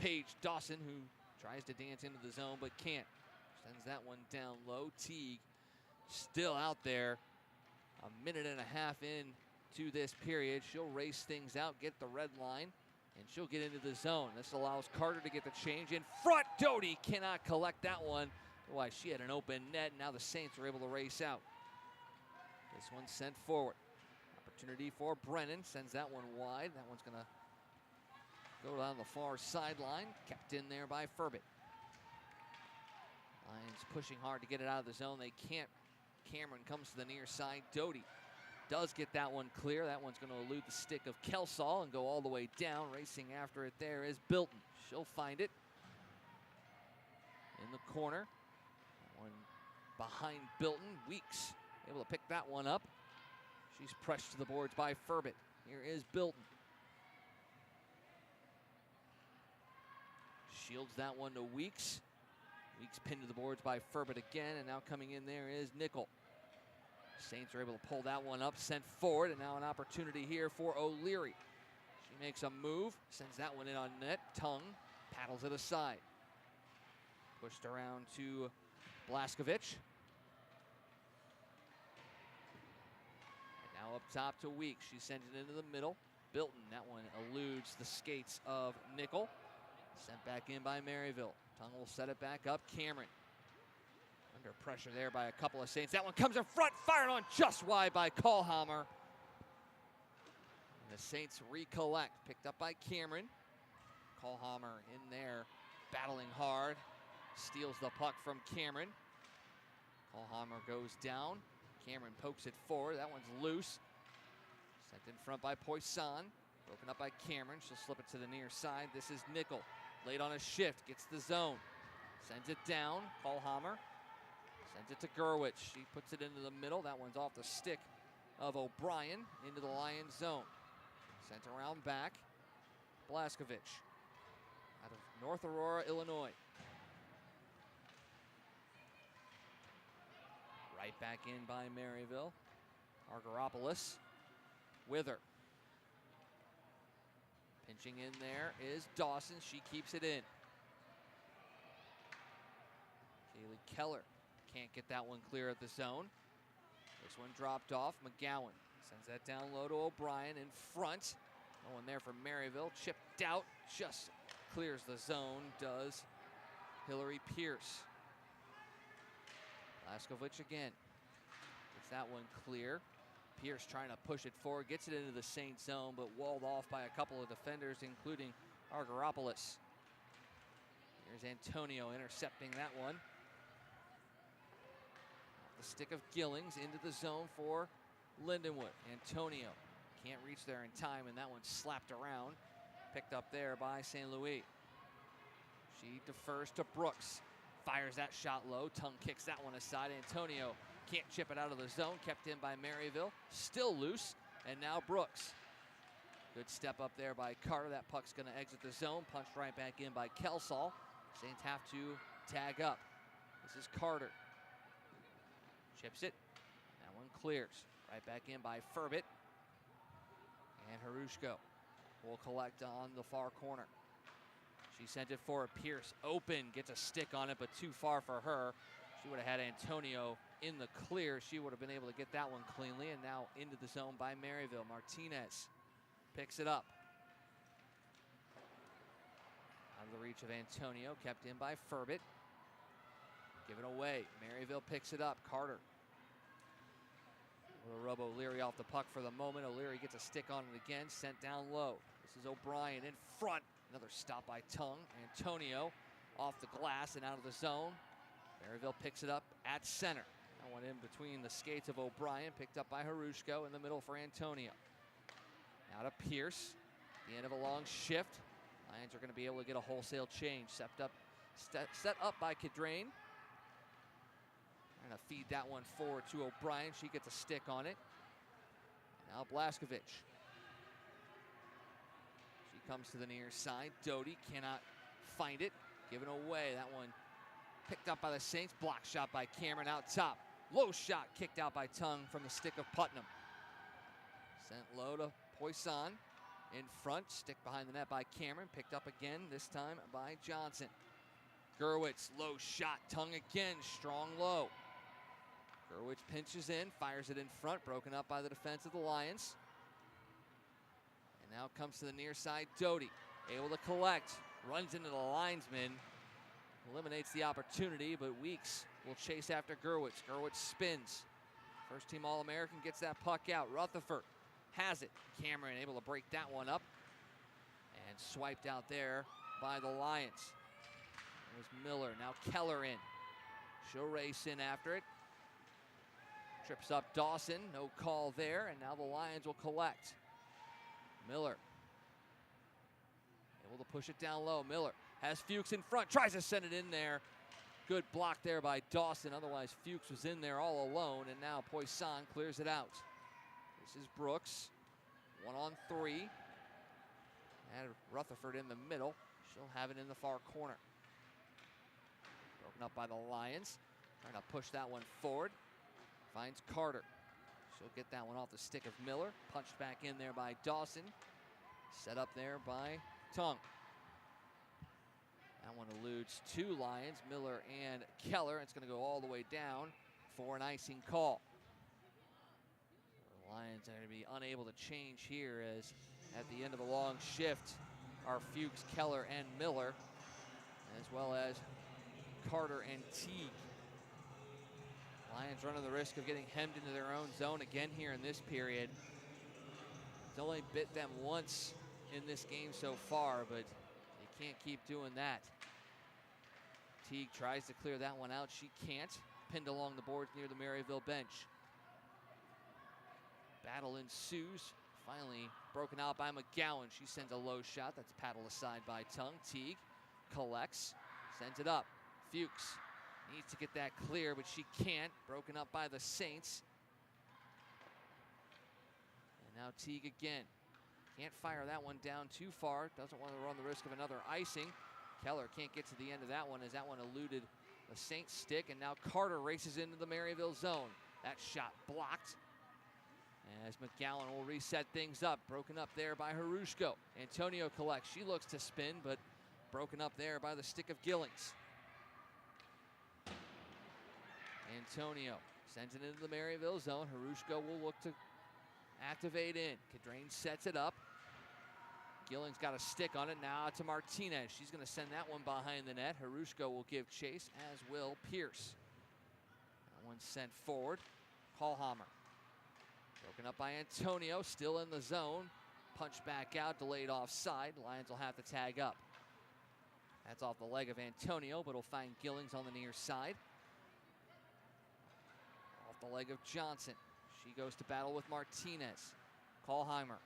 Paige Dawson, who tries to dance into the zone but can't. Sends that one down low. Teague still out there. A minute and a half in to this period. She'll race things out, get the red line, and she'll get into the zone. This allows Carter to get the change in front. Doty cannot collect that one. Why, she had an open net, and now the Saints are able to race out. This one's sent forward. Opportunity for Brennan. Sends that one wide. That one's going to go down the far sideline. Kept in there by Furbit. Lions pushing hard to get it out of the zone. They can't. Cameron comes to the near side. Doty does get that one clear. That one's going to elude the stick of Kelsall and go all the way down. Racing after it there is Bilton. She'll find it in the corner. One behind Bilton. Weeks able to pick that one up. She's pressed to the boards by Furbit. Here is Bilton. Shields that one to Weeks. Weeks pinned to the boards by Furbit again, and now coming in there is Nickel. Saints are able to pull that one up, sent forward, and now an opportunity here for O'Leary. She makes a move, sends that one in on net. Tongue paddles it aside. Pushed around to Blaskovich. And now up top to Weeks. She sends it into the middle. Bilton, that one eludes the skates of Nickel. Sent back in by Maryville. Tongue will set it back up. Cameron under pressure there by a couple of Saints. That one comes in front, fired on just wide by Kallheimer. And the Saints recollect. Picked up by Cameron. Kallheimer in there, battling hard. Steals the puck from Cameron. Kallheimer goes down. Cameron pokes it forward. That one's loose. Sent in front by Poisson. Broken up by Cameron. She'll slip it to the near side. This is Nickel. Late on a shift. Gets the zone. Sends it down. Kallheimer. Sends it to Gerwitz. She puts it into the middle. That one's off the stick of O'Brien into the Lions zone. Sent around back. Blaskovich out of North Aurora, Illinois. Right back in by Maryville. Argyropoulos with her. Pinching in there is Dawson. She keeps it in. Kaylee Keller can't get that one clear at the zone. This one dropped off. McGowan sends that down low to O'Brien in front. No one there for Maryville. Chipped out. Just clears the zone. Does Hillary Pierce. Blaskovich again. Gets that one clear. Pierce trying to push it forward. Gets it into the Saints zone, but walled off by a couple of defenders, including Argyropoulos. Here's Antonio intercepting that one. the stick of Gillings into the zone for Lindenwood. Antonio can't reach there in time, and that one slapped around. Picked up there by St. Louis. She defers to Brooks. Fires that shot low. Tongue kicks that one aside. Antonio can't chip it out of the zone. Kept in by Maryville. Still loose. And now Brooks. Good step up there by Carter. That puck's going to exit the zone. Punched right back in by Kelsall. Saints have to tag up. This is Carter. Chips it. That one clears. Right back in by Furbit. And Harushko will collect on the far corner. She sent it for Pierce. Open. Gets a stick on it, but too far for her. She would have had Antonio in the clear. She would have been able to get that one cleanly. And now into the zone by Maryville. Martinez picks it up. Out of the reach of Antonio. Kept in by Furbit. Given away. Maryville picks it up. Carter. We'll rub O'Leary off the puck for the moment. O'Leary gets a stick on it again. Sent down low. This is O'Brien in front. Another stop by Tongue. Antonio off the glass and out of the zone. Maryville picks it up at center. That one in between the skates of O'Brien. Picked up by Harushko in the middle for Antonio. Now to Pierce. The end of a long shift. Lions are going to be able to get a wholesale change. Set up by Cadrain. Trying to feed that one forward to O'Brien. She gets a stick on it. Now Blaskovich. She comes to the near side. Doty cannot find it. Given away. That one picked up by the Saints. Block shot by Cameron out top. Low shot kicked out by Tongue from the stick of Putnam. Sent low to Poisson. In front. Stick behind the net by Cameron. Picked up again. This time by Johnson. Gerwitz. Low shot. Tongue again. Strong low. Gerwitz pinches in. Fires it in front. Broken up by the defense of the Lions. And now comes to the near side. Doty. Able to collect. Runs into the linesman. Eliminates the opportunity, but Weeks will chase after Gerwitz. Gerwitz spins. First team All-American gets that puck out. Rutherford has it. Cameron able to break that one up. And swiped out there by the Lions. It was Miller. Now Keller in. She'll race in after it. Trips up Dawson. No call there. And now the Lions will collect. Miller. Able to push it down low. Miller has Fuchs in front. Tries to send it in there. Good block there by Dawson. Otherwise, Fuchs was in there all alone. And now Poisson clears it out. This is Brooks. 1-on-3. And Rutherford in the middle. She'll have it in the far corner. Broken up by the Lions. Trying to push that one forward. Finds Carter. She'll get that one off the stick of Miller. Punched back in there by Dawson. Set up there by Tongue. That one eludes two Lions, Miller and Keller. It's going to go all the way down for an icing call. The Lions are going to be unable to change here as at the end of a long shift are Fuchs, Keller, and Miller, as well as Carter and Teague. Lions running the risk of getting hemmed into their own zone again here in this period. It's only bit them once in this game so far, but they can't keep doing that. Teague tries to clear that one out. She can't. Pinned along the boards near the Maryville bench. Battle ensues. Finally broken out by McGowan. She sends a low shot. That's paddled aside by Tongue. Teague collects. Sends it up. Fuchs needs to get that clear, but she can't. Broken up by the Saints. And now Teague again. Can't fire that one down too far. Doesn't want to run the risk of another icing. Keller can't get to the end of that one as that one eluded the Saints stick. And now Carter races into the Maryville zone. That shot blocked. As McGowan will reset things up. Broken up there by Harushko. Antonio collects. She looks to spin, but broken up there by the stick of Gillings. Antonio sends it into the Maryville zone. Harushko will look to activate in. Cadrain sets it up. Gillings got a stick on it. Now to Martinez. She's going to send that one behind the net. Harushko will give chase, as will Pierce. That one sent forward. Hallhammer. Broken up by Antonio. Still in the zone. Punched back out. Delayed offside. Lions will have to tag up. That's off the leg of Antonio, but will find Gillings on the near side. off the leg of Johnson. She goes to battle with Martinez. Kohlheimer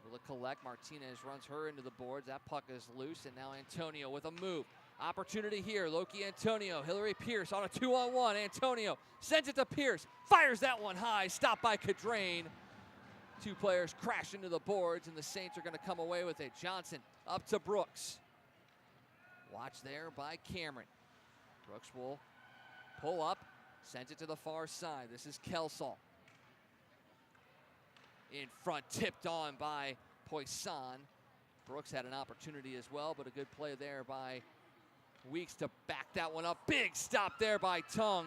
able to collect. Martinez runs her into the boards. That puck is loose, and now Antonio with a move. Opportunity here. Loki Antonio. Hillary Pierce on a 2-on-1. Antonio sends it to Pierce. Fires that one high. Stopped by Cadrain. Two players crash into the boards, and the Saints are going to come away with it. Johnson up to Brooks. Watch there by Cameron. Brooks will pull up. Sends it to the far side. This is Kelsall. In front, tipped on by Poisson. Brooks had an opportunity as well, but a good play there by Weeks to back that one up. Big stop there by Tung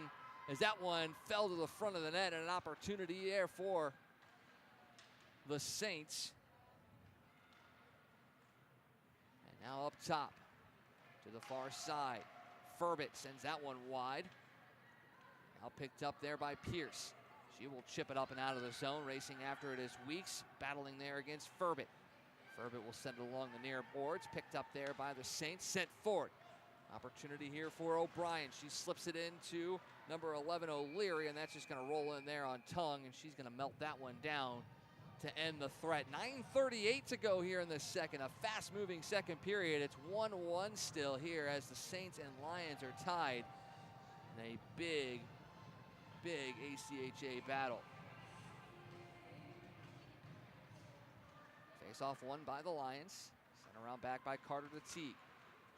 as that one fell to the front of the net, and an opportunity there for the Saints. And now up top to the far side. Furbit sends that one wide. Now picked up there by Pierce. She will chip it up and out of the zone. Racing after it is Weeks, battling there against Furbit. Furbit will send it along the near boards. Picked up there by the Saints, sent forward. Opportunity here for O'Brien. She slips it into number 11, O'Leary, and that's just going to roll in there on Tung, and she's going to melt that one down to end the threat. 9:38 to go here in the second. A fast-moving second period. It's 1-1 still here as the Saints and Lions are tied in a big ACHA battle. Face-off won by the Lions. Sent around back by Carter to Teague.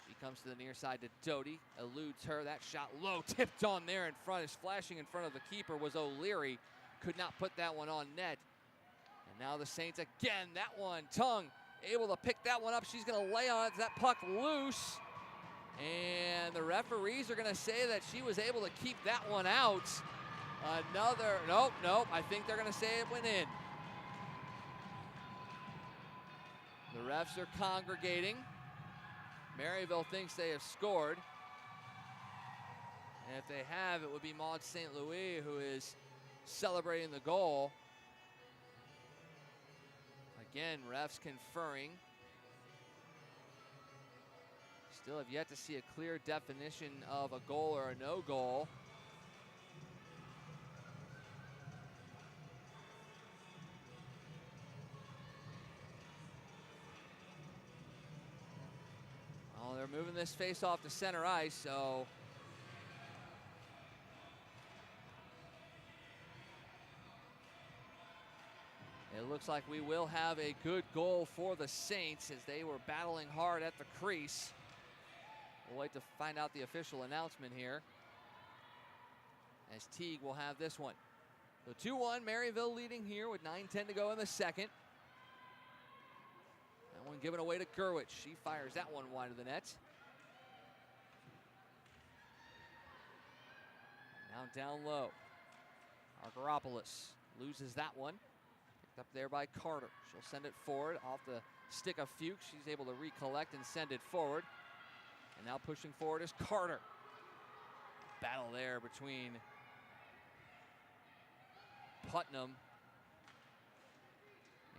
She comes to the near side to Doty. Eludes her. That shot low. Tipped on there in front. Is flashing in front of the keeper was O'Leary. Could not put that one on net. And now the Saints again. That one. Tung able to pick that one up. She's going to lay on it. That puck loose. And the referees are going to say that she was able to keep that one out. Nope. I think they're going to say it went in. The refs are congregating. Maryville thinks they have scored. And if they have, it would be Maud St. Louis who is celebrating the goal. Again, refs conferring. Still have yet to see a clear definition of a goal or a no goal. Well, they're moving this face off to center ice, so it looks like we will have a good goal for the Saints as they were battling hard at the crease. We'll wait to find out the official announcement here as Teague will have this one. So 2-1, Maryville leading here with 9:10 to go in the second. That one given away to Gerwich. She fires that one wide of the net. Now down low. Argyropoulos loses that one. Picked up there by Carter. She'll send it forward off the stick of Fuchs. She's able to recollect and send it forward. And now pushing forward is Carter. Battle there between Putnam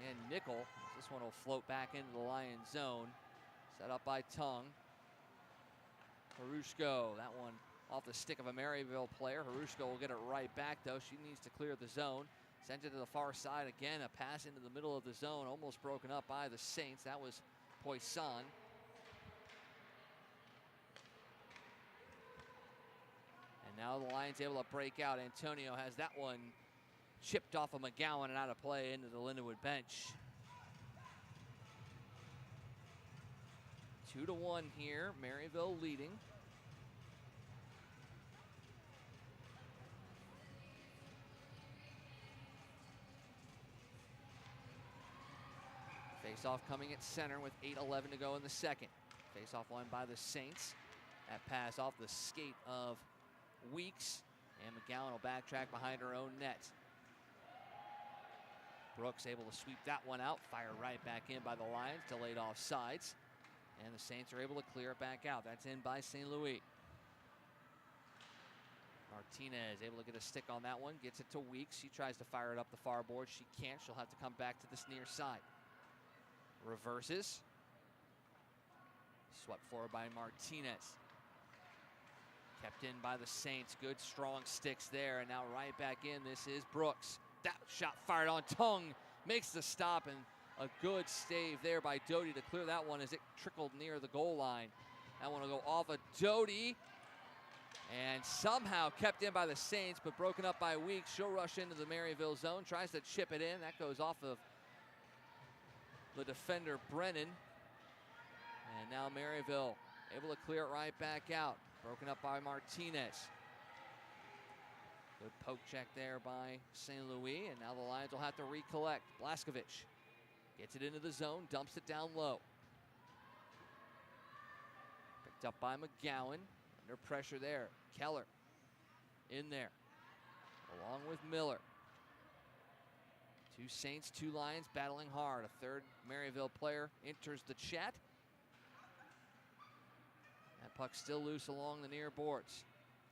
and Nickel. This one will float back into the Lions zone. Set up by Tung. Harushko, that one off the stick of a Maryville player. Harushko will get it right back though. She needs to clear the zone. Sends it to the far side again. A pass into the middle of the zone, almost broken up by the Saints. That was Poisson. And now the Lions able to break out. Antonio has that one chipped off of McGowan and out of play into the Lindenwood bench. 2-1 here, Maryville leading. Face-off coming at center with 8:11 to go in the second. Face-off won by the Saints. That pass off the skate of Weeks, and McGowan will backtrack behind her own net. Brooks able to sweep that one out, fire right back in by the Lions, delayed offsides, and the Saints are able to clear it back out. That's in by St. Louis. Martinez able to get a stick on that one, gets it to Weeks. She tries to fire it up the far board. She can't. She'll have to come back to this near side. Reverses. Swept forward by Martinez. Kept in by the Saints. Good strong sticks there. And now right back in. This is Brooks. That shot fired on tongue. Makes the stop, and a good stave there by Doty to clear that one as it trickled near the goal line. That one will go off of Doty. And somehow kept in by the Saints, but broken up by Weeks. She'll rush into the Maryville zone. Tries to chip it in. That goes off of the defender, Brennan. And now Maryville able to clear it right back out. Broken up by Martinez. Good poke check there by St. Louis, and now the Lions will have to recollect. Blaskovich gets it into the zone, dumps it down low. Picked up by McGowan. Under pressure there. Keller in there, along with Miller. Two Saints, two Lions battling hard. A third Maryville player enters the chat. That puck still loose along the near boards.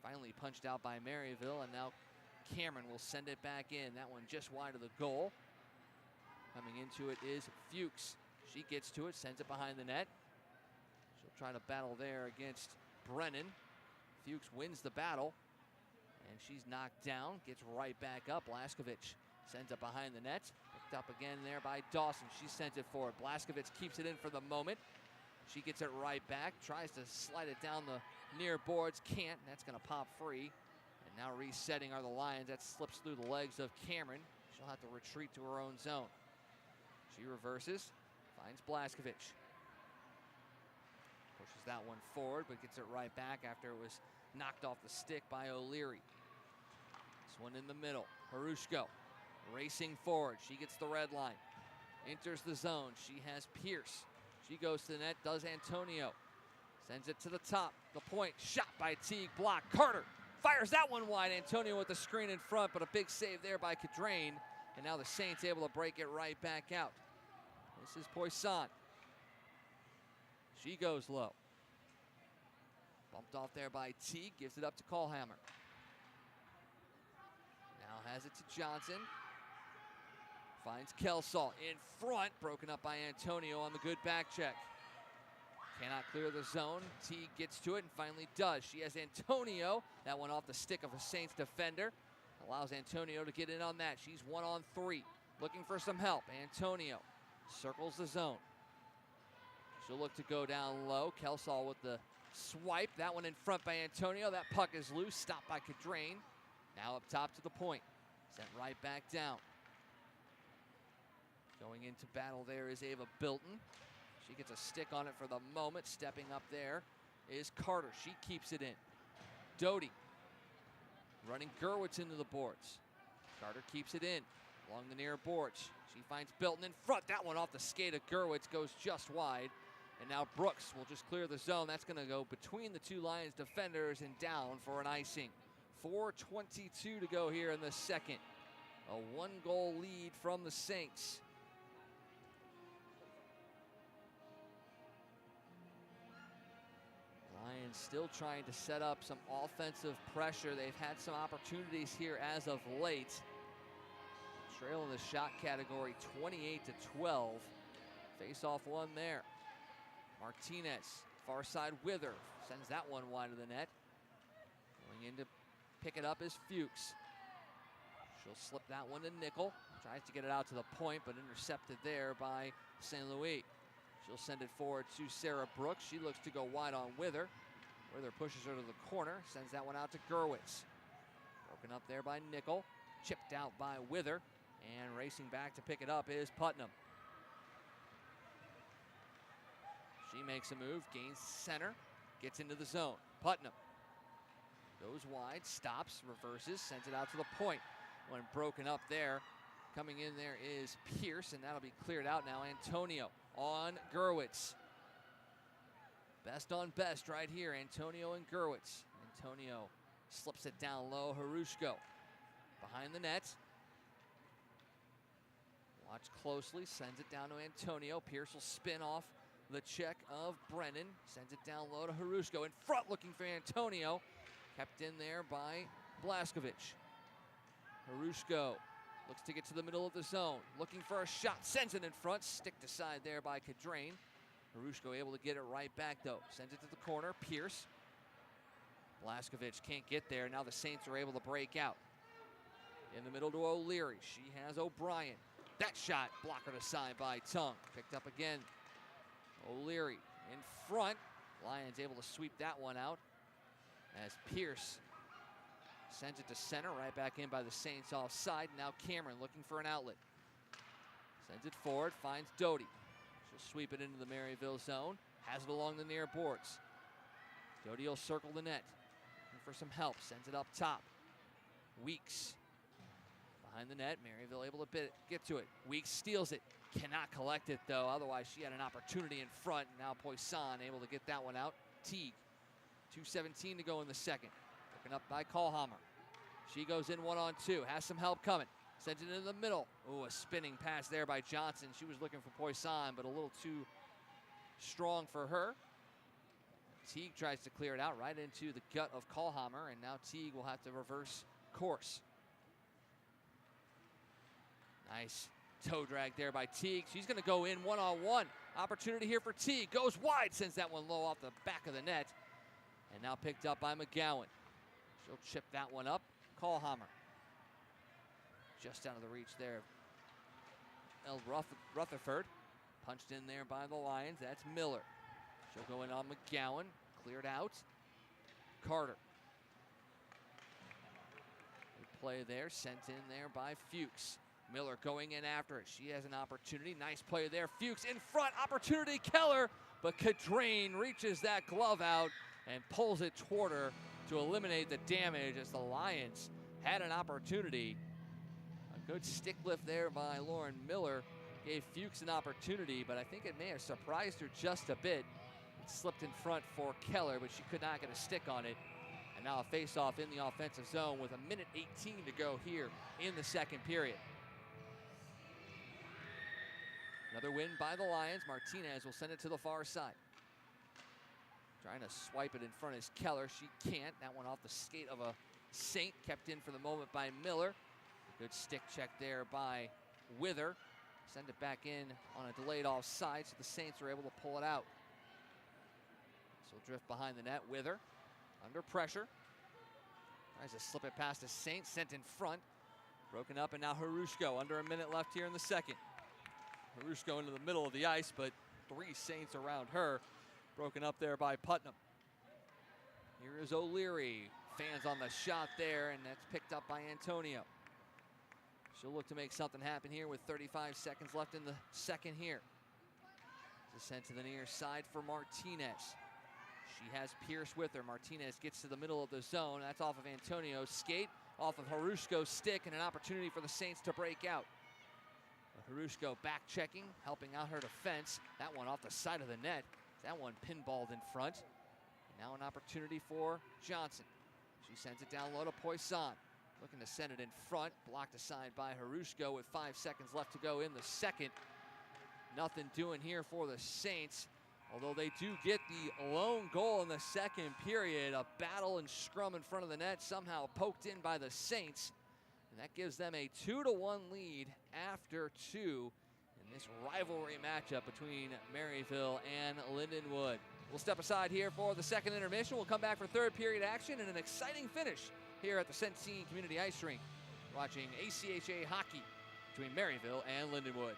Finally punched out by Maryville, and now Cameron will send it back in. That one just wide of the goal. Coming into it is Fuchs. She gets to it, sends it behind the net. She'll try to battle there against Brennan. Fuchs wins the battle, and she's knocked down, gets right back up. Blaskovich sends it behind the net. Picked up again there by Dawson. She sends it forward. Blaskovich keeps it in for the moment. She gets it right back, tries to slide it down the near boards, can't, and that's gonna pop free. And now resetting are the Lions. That slips through the legs of Cameron. She'll have to retreat to her own zone. She reverses, finds Blaskovich. Pushes that one forward, but gets it right back after it was knocked off the stick by O'Leary. This one in the middle, Harushko racing forward. She gets the red line, enters the zone. She has Pierce. She goes to the net, does Antonio. Sends it to the top, the point, shot by Teague, block. Carter fires that one wide. Antonio with the screen in front, but a big save there by Cadrain. And now the Saints able to break it right back out. This is Poisson. She goes low. Bumped off there by Teague, gives it up to Callhammer. Now has it to Johnson. Finds Kelsall in front, broken up by Antonio on the good back check. Cannot clear the zone. Teague gets to it and finally does. She has Antonio. That one off the stick of a Saints defender. Allows Antonio to get in on that. She's 1-on-3. Looking for some help. Antonio circles the zone. She'll look to go down low. Kelsall with the swipe. That one in front by Antonio. That puck is loose. Stopped by Cadrain. Now up top to the point. Sent right back down. Going into battle there is Ava Bilton. She gets a stick on it for the moment. Stepping up there is Carter. She keeps it in. Doty running Gerwitz into the boards. Carter keeps it in along the near boards. She finds Bilton in front. That one off the skate of Gerwitz goes just wide. And now Brooks will just clear the zone. That's going to go between the two Lions defenders and down for an icing. 4:22 to go here in the second. A one-goal lead from the Saints. Lions still trying to set up some offensive pressure. They've had some opportunities here as of late. Trail in the shot category, 28-12. Face-off one there. Martinez, far side Wither, sends that one wide of the net. Going in to pick it up is Fuchs. She'll slip that one to Nickel. Tries to get it out to the point, but intercepted there by St. Louis. She'll send it forward to Sarah Brooks. She looks to go wide on Wither. Wither pushes her to the corner, sends that one out to Gerwitz. Broken up there by Nickel. Chipped out by Wither. And racing back to pick it up is Putnam. She makes a move, gains center, gets into the zone. Putnam goes wide, stops, reverses, sends it out to the point. When broken up there, coming in there is Pierce, and that'll be cleared out now. Antonio on Gerwitz. Best on best right here, Antonio and Gerwitz. Antonio slips it down low, Harushko behind the net. Watch closely, sends it down to Antonio. Pierce will spin off the check of Brennan. Sends it down low to Harushko. In front looking for Antonio. Kept in there by Blaskovich. Harushko looks to get to the middle of the zone. Looking for a shot. Sends it in front. Sticked aside there by Cadrain. Harushko able to get it right back though. Sends it to the corner. Pierce Blaskovich can't get there. Now the Saints are able to break out. In the middle to O'Leary. She has O'Brien. That shot blocked aside by Tung. Picked up again. O'Leary in front. Lions able to sweep that one out as Pierce sends it to center. Right back in by the Saints offside. Now Cameron looking for an outlet. Sends it forward. Finds Doty. She'll sweep it into the Maryville zone. Has it along the near boards. Doty will circle the net. Looking for some help. Sends it up top. Weeks behind the net. Maryville able to get to it. Weeks steals it. Cannot collect it though. Otherwise she had an opportunity in front. Now Poisson able to get that one out. Teague. 2:17 to go in the second. Picking up by Kallhammer. She goes in 1-on-2. Has some help coming. Sends it in the middle. Oh, a spinning pass there by Johnson. She was looking for Poisson, but a little too strong for her. Teague tries to clear it out right into the gut of Kallhammer, and now Teague will have to reverse course. Nice toe drag there by Teague. She's going to go in 1-on-1. Opportunity here for Teague. Goes wide, sends that one low off the back of the net. And now picked up by McGowan. She'll chip that one up. Kallhammer. Just out of the reach there. Rutherford. Punched in there by the Lions. That's Miller. She'll go in on McGowan. Cleared out. Carter. Good play there. Sent in there by Fuchs. Miller going in after it. She has an opportunity. Nice play there. Fuchs in front. Opportunity. Keller. But Cadrain reaches that glove out and pulls it toward her to eliminate the damage as the Lions had an opportunity. A good stick lift there by Lauren Miller gave Fuchs an opportunity, but I think it may have surprised her just a bit. It slipped in front for Keller, but she could not get a stick on it. And now a face-off in the offensive zone with 1:18 to go here in the second period. Another win by the Lions. Martinez will send it to the far side. Trying to swipe it in front is Keller. She can't. That one off the skate of a Saint. Kept in for the moment by Miller. Good stick check there by Wither. Send it back in on a delayed offside, so the Saints are able to pull it out. This will drift behind the net. Wither under pressure. Tries to slip it past the Saints. Sent in front. Broken up, and now Harushko. Under a minute left here in the second. Harushko into the middle of the ice, but three Saints around her. Broken up there by Putnam. Here is O'Leary. Fans on the shot there, and that's picked up by Antonio. She'll look to make something happen here with 35 seconds left in the second here. This is sent to the near side for Martinez. She has Pierce with her. Martinez gets to the middle of the zone. That's off of Antonio's skate, off of Harushko's stick, and an opportunity for the Saints to break out. Harushko back checking, helping out her defense. That one off the side of the net. That one pinballed in front. And now an opportunity for Johnson. She sends it down low to Poisson. Looking to send it in front. Blocked aside by Harushko with 5 seconds left to go in the second. Nothing doing here for the Saints. Although they do get the lone goal in the second period. A battle and scrum in front of the net. Somehow poked in by the Saints. And that gives them a 2-1 lead after 2. This rivalry matchup between Maryville and Lindenwood. We'll step aside here for the second intermission. We'll come back for third period action and an exciting finish here at the Centene Community Ice Rink. Watching ACHA hockey between Maryville and Lindenwood.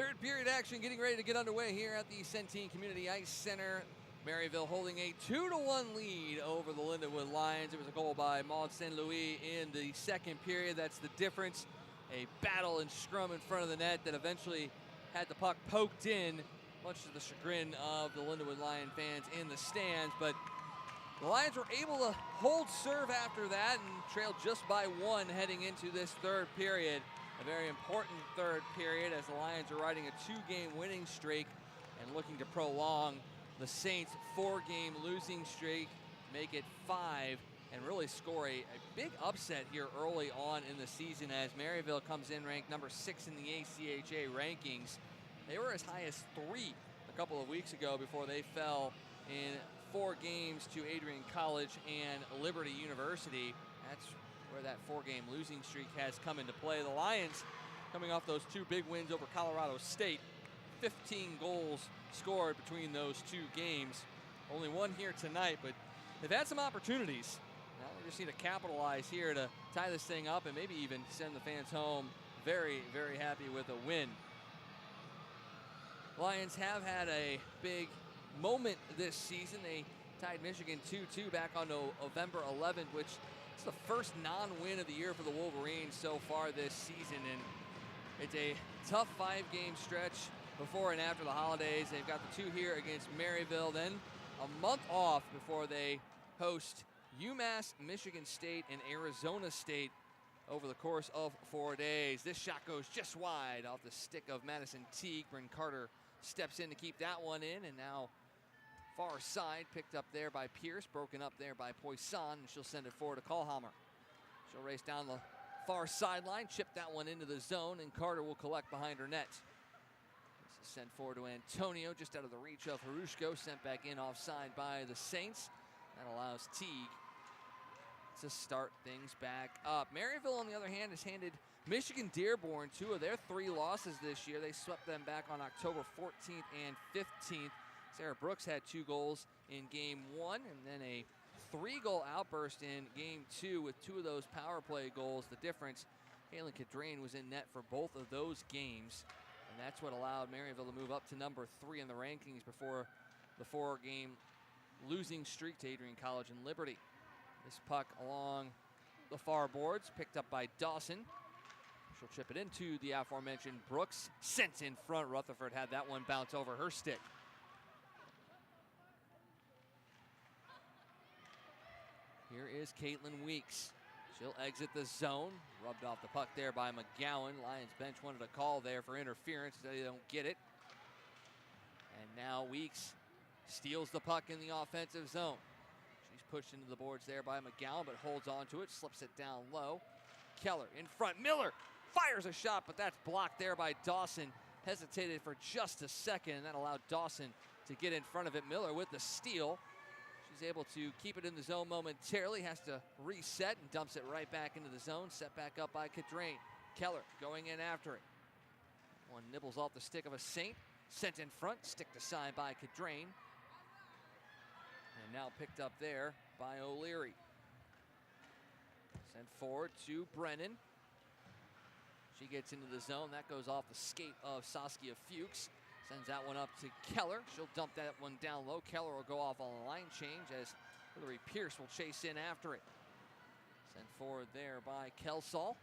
Third period action getting ready to get underway here at the Centene Community Ice Center. Maryville holding a 2-1 lead over the Lindenwood Lions. It was a goal by Maud St. Louis in the second period. That's the difference. A battle and scrum in front of the net that eventually had the puck poked in, much to the chagrin of the Lindenwood Lion fans in the stands. But the Lions were able to hold serve after that and trailed just by 1 heading into this third period. A very important third period as the Lions are riding a 2-game winning streak and looking to prolong the Saints' 4-game losing streak, make it 5, and really score a big upset here early on in the season as Maryville comes in ranked number 6 in the ACHA rankings. They were as high as 3 a couple of weeks ago before they fell in 4 games to Adrian College and Liberty University. That's where that 4-game losing streak has come into play. The Lions coming off those 2 big wins over Colorado State. 15 goals scored between those 2 games. Only 1 here tonight, but they've had some opportunities. Now they just need to capitalize here to tie this thing up and maybe even send the fans home very, very happy with a win. Lions have had a big moment this season. They tied Michigan 2-2 back on November 11th, which is the first non-win of the year for the Wolverines so far this season. And it's a tough 5-game stretch before and after the holidays. They've got the 2 here against Maryville, then a month off before they host UMass, Michigan State, and Arizona State over the course of 4 days. This shot goes just wide off the stick of Madison Teague. Bryn Carter steps in to keep that one in, and now far side picked up there by Pierce, broken up there by Poisson, and she'll send it forward to Callhammer. She'll race down the far sideline, chip that one into the zone, and Carter will collect behind her net. This is sent forward to Antonio, just out of the reach of Harushko, sent back in offside by the Saints. That allows Teague to start things back up. Maryville, on the other hand, has handed Michigan Dearborn 2 of their 3 losses this year. They swept them back on October 14th and 15th. Sarah Brooks had 2 goals in game 1 and then a 3-goal outburst in game 2 with 2 of those power play goals. The difference, Halen Cadrain was in net for both of those games, and that's what allowed Maryville to move up to number 3 in the rankings before the 4-game losing streak to Adrian College and Liberty. This puck along the far boards, picked up by Dawson. She'll chip it into the aforementioned Brooks. Sent in front. Rutherford had that one bounce over her stick. Here is Caitlin Weeks. She'll exit the zone. Rubbed off the puck there by McGowan. Lions bench wanted a call there for interference. They don't get it. And now Weeks steals the puck in the offensive zone. She's pushed into the boards there by McGowan, but holds on to it, slips it down low. Keller in front. Miller fires a shot, but that's blocked there by Dawson. Hesitated for just a second, and that allowed Dawson to get in front of it. Miller with the steal. She's able to keep it in the zone momentarily, has to reset and dumps it right back into the zone. Set back up by Cadrain. Keller going in after it. One nibbles off the stick of a Saint. Sent in front, stick to side by Cadrain. And now picked up there by O'Leary. Sent forward to Brennan. She gets into the zone. That goes off the skate of Saskia Fuchs. Sends that one up to Keller. She'll dump that one down low. Keller will go off on a line change as Hillary Pierce will chase in after it. Sent forward there by Kelsall.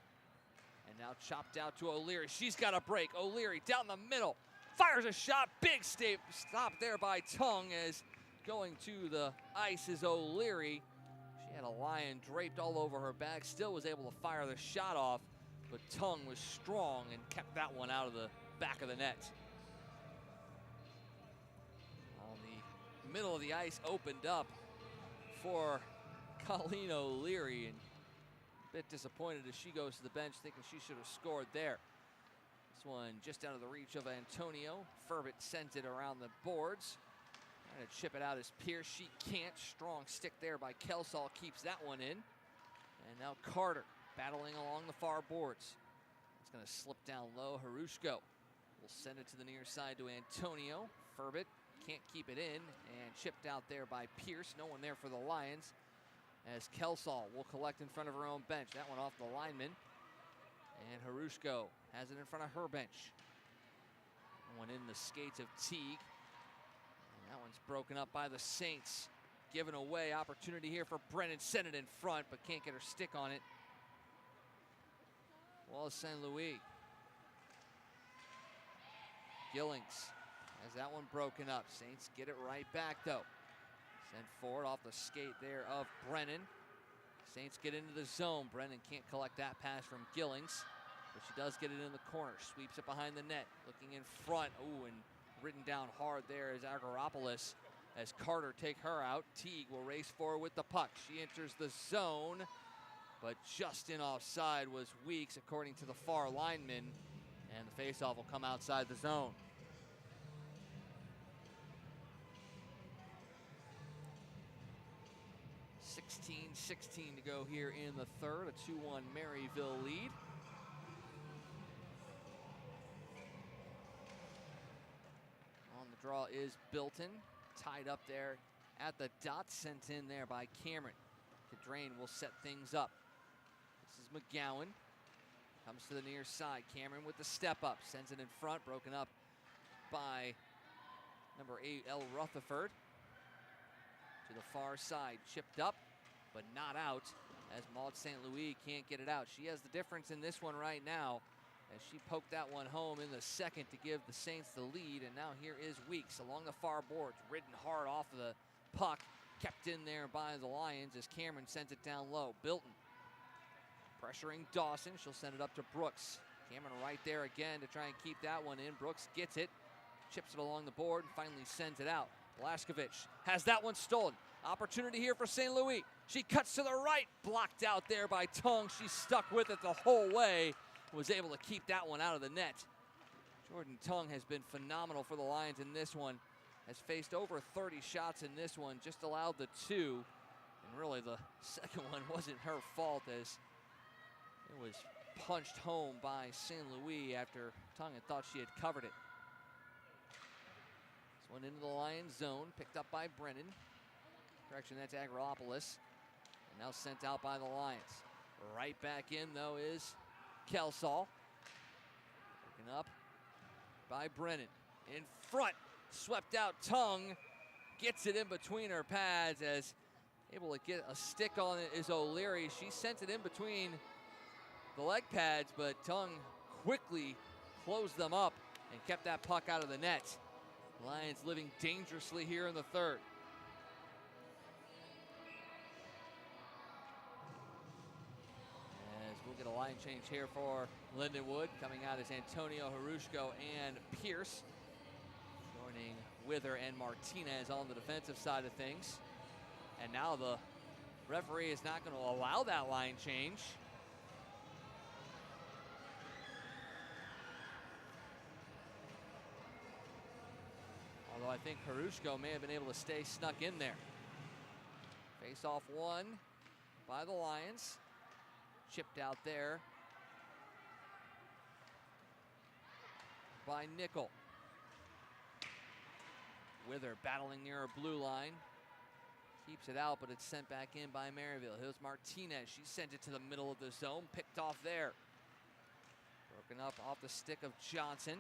And now chopped out to O'Leary. She's got a break. O'Leary down the middle. Fires a shot. Big stop there by Tung as going to the ice is O'Leary. She had a Lion draped all over her back. Still was able to fire the shot off. But Tung was strong and kept that one out of the back of the net. Middle of the ice opened up for Colleen O'Leary, and a bit disappointed as she goes to the bench, thinking she should have scored there. This one just out of the reach of Antonio. Furbit sends it around the boards. Trying to chip it out as Pierce. She can't. Strong stick there by Kelsall keeps that one in. And now Carter battling along the far boards. It's going to slip down low. Harushko will send it to the near side to Antonio. Furbit can't keep it in, and chipped out there by Pierce. No one there for the Lions as Kelsall will collect in front of her own bench. That one off the lineman, and Harushko has it in front of her bench. One in the skates of Teague. And that one's broken up by the Saints. Giving away opportunity here for Brennan. Sent it in front, but can't get her stick on it. Wallace St. Louis. Gillings has that one broken up. Saints get it right back though. Sent forward off the skate there of Brennan. Saints get into the zone. Brennan can't collect that pass from Gillings, but she does get it in the corner. Sweeps it behind the net. Looking in front. Ooh, and written down hard there is Agaropoulos as Carter take her out. Teague will race forward with the puck. She enters the zone, but just in offside was Weeks, according to the far lineman, and the faceoff will come outside the zone. .16 to go here in the third. A 2-1 Maryville lead. On the draw is Bilton. Tied up there at the dot. Sent in there by Cameron. Cadrain will set things up. This is McGowan. Comes to the near side. Cameron with the step up. Sends it in front. Broken up by number 8, L. Rutherford. To the far side. Chipped up, but not out, as Maud St. Louis can't get it out. She has the difference in this one right now, as she poked that one home in the second to give the Saints the lead. And now here is Weeks along the far boards, ridden hard off of the puck, kept in there by the Lions as Cameron sends it down low. Bilton pressuring Dawson. She'll send it up to Brooks. Cameron right there again to try and keep that one in. Brooks gets it, chips it along the board, and finally sends it out. Blaskovich has that one stolen. Opportunity here for St. Louis. She cuts to the right, blocked out there by Tung. She's stuck with it the whole way. Was able to keep that one out of the net. Jordan Tung has been phenomenal for the Lions in this one. Has faced over 30 shots in this one, just allowed the 2. And really the second one wasn't her fault, as it was punched home by St. Louis after Tung had thought she had covered it. This one into the Lions zone, picked up by Brennan. Correction, that's Agaropoulos. And now sent out by the Lions. Right back in, though, is Kelsall. Broken up by Brennan. In front, swept out Tung. Gets it in between her pads, as able to get a stick on it is O'Leary. She sent it in between the leg pads, but Tung quickly closed them up and kept that puck out of the net. Lions living dangerously here in the third. As we'll get a line change here for Lindenwood. Coming out is Antonio Harushko and Pierce. Joining Wither and Martinez on the defensive side of things. And now the referee is not going to allow that line change. Although I think Harushko may have been able to stay snuck in there. Face off one by the Lions. Chipped out there by Nickel. Wither battling near her blue line. Keeps it out, but it's sent back in by Maryville. Here's Martinez. She sent it to the middle of the zone. Picked off there. Broken up off the stick of Johnson.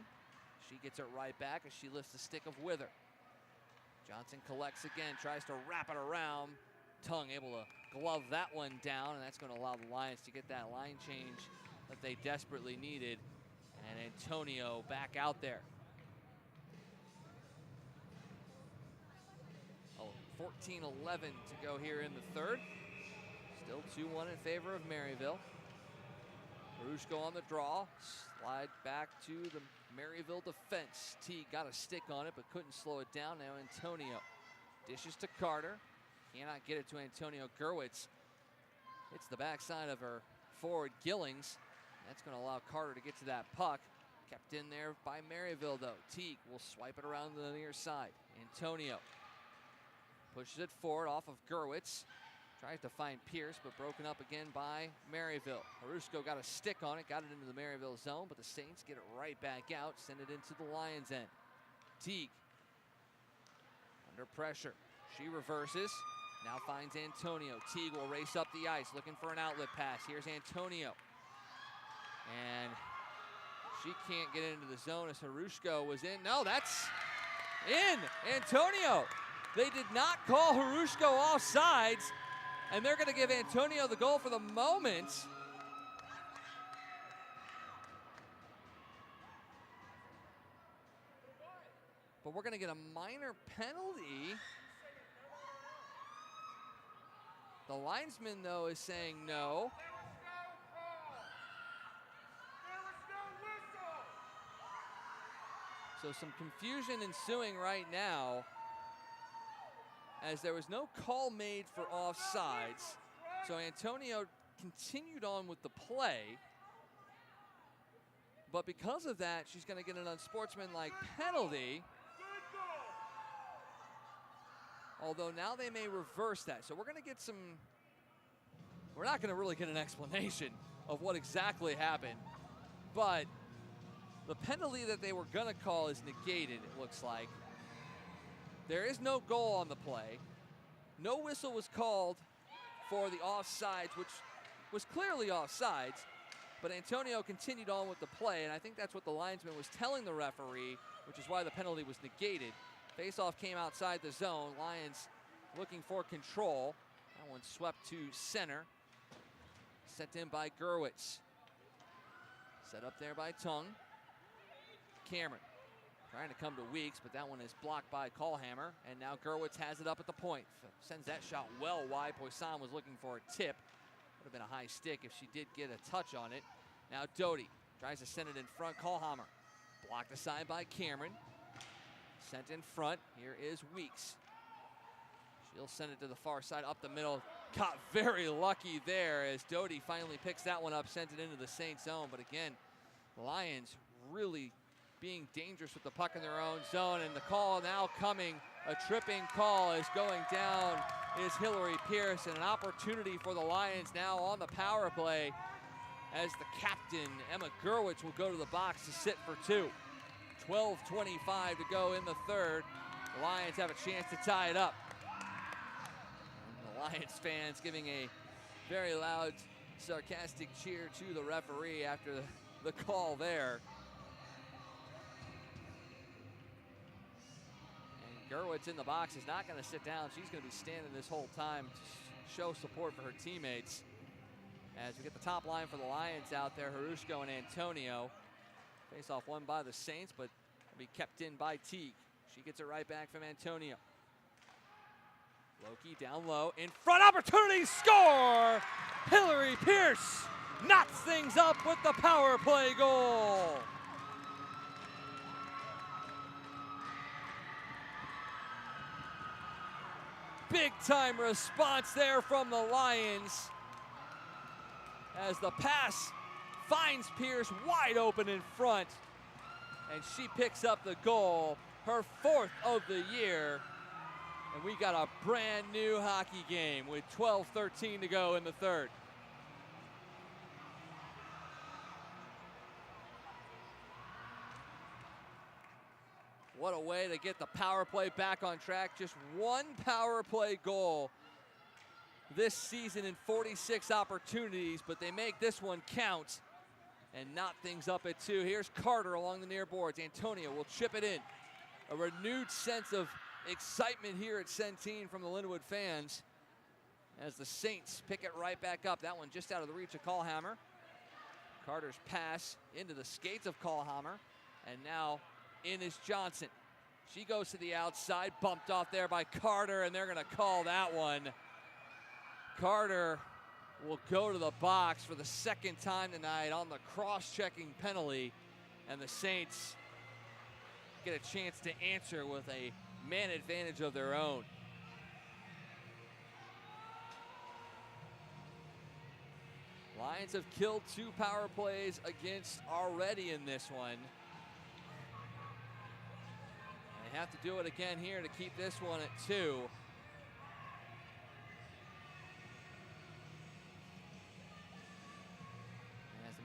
She gets it right back as she lifts the stick of Wither. Johnson collects again, tries to wrap it around. Tung able to glove that one down, and that's going to allow the Lions to get that line change that they desperately needed. And Antonio back out there. 14-11 to go here in the third. Still 2-1 in favor of Maryville. Harushko on the draw. Slide back to the Maryville defense. Teague got a stick on it, but couldn't slow it down. Now Antonio dishes to Carter. Cannot get it to Antonio. Gerwitz hits the backside of her forward Gillings. That's going to allow Carter to get to that puck. Kept in there by Maryville, though. Teague will swipe it around to the near side. Antonio pushes it forward off of Gerwitz. Tries to find Pierce, but broken up again by Maryville. Harushko got a stick on it, got it into the Maryville zone, but the Saints get it right back out, send it into the Lions' end. Teague under pressure. She reverses, now finds Antonio. Teague will race up the ice, looking for an outlet pass. Here's Antonio. And She can't get into the zone as Harushko was in. No, that's in. Antonio. They did not call Harushko offsides, and they're going to give Antonio the goal for the moment. But we're going to get a minor penalty. The linesman, though, is saying no. So some confusion ensuing right now, as there was no call made for offsides. So Antonio continued on with the play. But because of that, she's going to get an unsportsmanlike penalty. Although now they may reverse that. So we're going to get some, we're not going to really get an explanation of what exactly happened. But the penalty that they were going to call is negated, it looks like. There is no goal on the play. No whistle was called for the offsides, which was clearly offsides. But Antonio continued on with the play, and I think that's what the linesman was telling the referee, which is why the penalty was negated. Faceoff came outside the zone. Lions looking for control. That one swept to center. Sent in by Gerwitz. Set up there by Tung. Cameron trying to come to Weeks, but that one is blocked by Callhammer. And now Gerwitz has it up at the point. Sends that shot well wide. Poisson was looking for a tip. Would have been a high stick if she did get a touch on it. Now Doty tries to send it in front. Callhammer blocked aside by Cameron. Sent in front. Here is Weeks. She'll send it to the far side, up the middle. Got very lucky there as Doty finally picks that one up, sends it into the Saints zone. But again, Lions really being dangerous with the puck in their own zone. And the call now coming, a tripping call is going down, is Hillary Pierce. And an opportunity for the Lions now on the power play as the captain, Emma Gerwitz, will go to the box to sit for two. 12:25 to go in the third. The Lions have a chance to tie it up. And the Lions fans giving a very loud, sarcastic cheer to the referee after the call there. And Gerwitz in the box is not going to sit down. She's going to be standing this whole time to show support for her teammates. As we get the top line for the Lions out there, Harushko and Antonio. Face-off won by the Saints, but will be kept in by Teague. She gets it right back from Antonio. Loki down low, in front, opportunity, score! Hillary Pierce knots things up with the power play goal. Big time response there from the Lions as the pass finds Pierce wide open in front, and she picks up the goal, her fourth of the year. And we got a brand new hockey game with 12:13 to go in the third. What a way to get the power play back on track. Just one power play goal this season in 46 opportunities, but they make this one count and knot things up at two. Here's Carter along the near boards. Antonio will chip it in. A renewed sense of excitement here at Centene from the Lindenwood fans as the Saints pick it right back up. That one just out of the reach of Callhammer. Carter's pass into the skates of Callhammer, and now in is Johnson. She goes to the outside, bumped off there by Carter, and they're going to call that one. Carter will go to the box for the second time tonight on the cross-checking penalty, and the Saints get a chance to answer with a man advantage of their own. Lions have killed two power plays against already in this one. They have to do it again here to keep this one at two.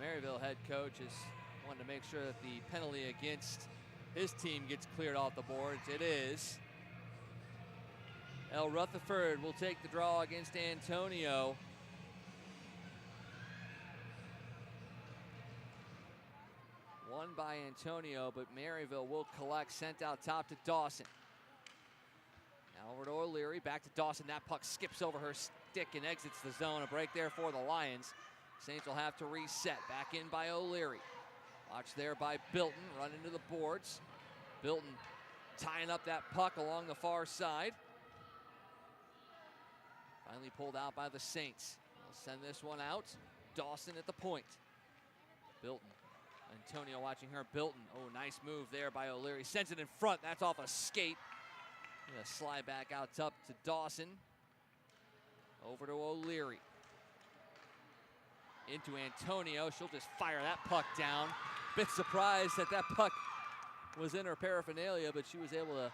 Maryville head coach is wanting to make sure that the penalty against his team gets cleared off the boards. It is. El Rutherford will take the draw against Antonio. won by Antonio, but Maryville will collect, sent out top to Dawson. Now over to O'Leary, back to Dawson. That puck skips over her stick and exits the zone. A break there for the Lions. Saints will have to reset. Back in by O'Leary. Watch there by Bilton, run into the boards. Bilton tying up that puck along the far side. Finally pulled out by the Saints. They'll send this one out. Dawson at the point. Bilton. Antonio watching her. Bilton. Oh, nice move there by O'Leary. Sends it in front. That's off a skate. A slide back out top to Dawson. Over to O'Leary. Into Antonio. She'll just fire that puck down. Bit surprised that that puck was in her paraphernalia, but she was able to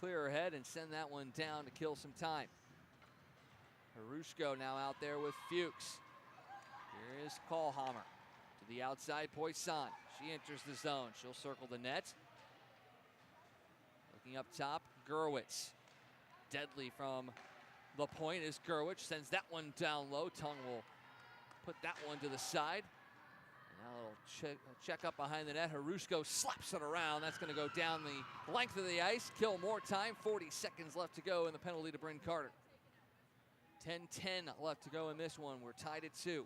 clear her head and send that one down to kill some time. Harushko now out there with Fuchs. Here is Callhammer. To the outside, Poisson. She enters the zone. She'll circle the net. Looking up top, Gerwitz. Deadly from the point is Gerwitz. Sends that one down low. Tung will put that one to the side. And now a little check up behind the net. Harushko slaps it around. That's going to go down the length of the ice. Kill more time. 40 seconds left to go in the penalty to Bryn Carter. 10-10 left to go in this one. We're tied at 2.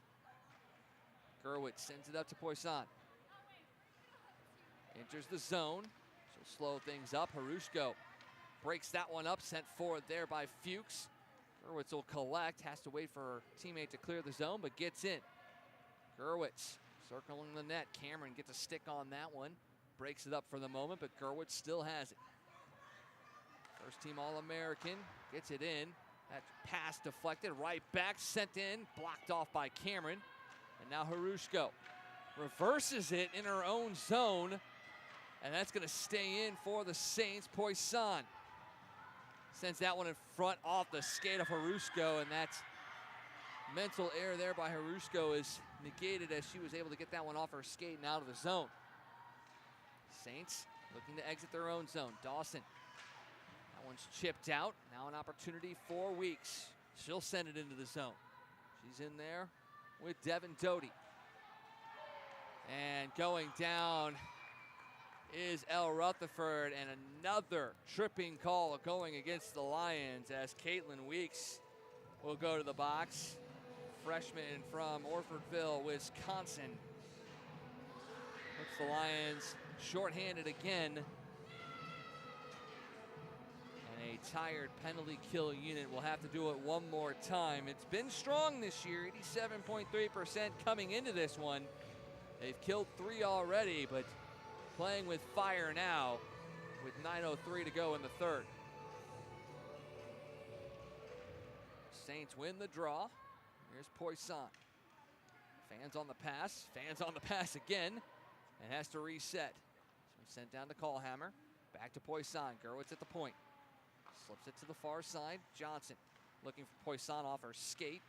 Gerwitz sends it up to Poisson. Enters the zone. She'll slow things up. Harushko breaks that one up. Sent forward there by Fuchs. Gerwitz will collect. Has to wait for her teammate to clear the zone, but gets in. Gerwitz circling the net. Cameron gets a stick on that one. Breaks it up for the moment, but Gerwitz still has it. First team All-American gets it in. That pass deflected, right back, sent in, blocked off by Cameron. And now Harushko reverses it in her own zone. And that's going to stay in for the Saints. Poisson sends that one in front off the skate of Harushko. And that mental error there by Harushko is negated as she was able to get that one off her skate and out of the zone. Saints looking to exit their own zone. Dawson. That one's chipped out. Now an opportunity for Weeks. She'll send it into the zone. She's in there with Devin Doty. And going down is Elle Rutherford, and another tripping call going against the Lions as Caitlin Weeks will go to the box. Freshman from Orfordville, Wisconsin. Puts the Lions shorthanded again. A tired penalty kill unit will have to do it one more time. It's been strong this year, 87.3% coming into this one. They've killed 3 already, but playing with fire now with 9:03 to go in the third. Saints win the draw. Here's Poisson. Fans on the pass again, and has to reset. So sent down to Callhammer. Back to Poisson. Gerwitz at the point. Slips it to the far side. Johnson looking for Poisson off her skate.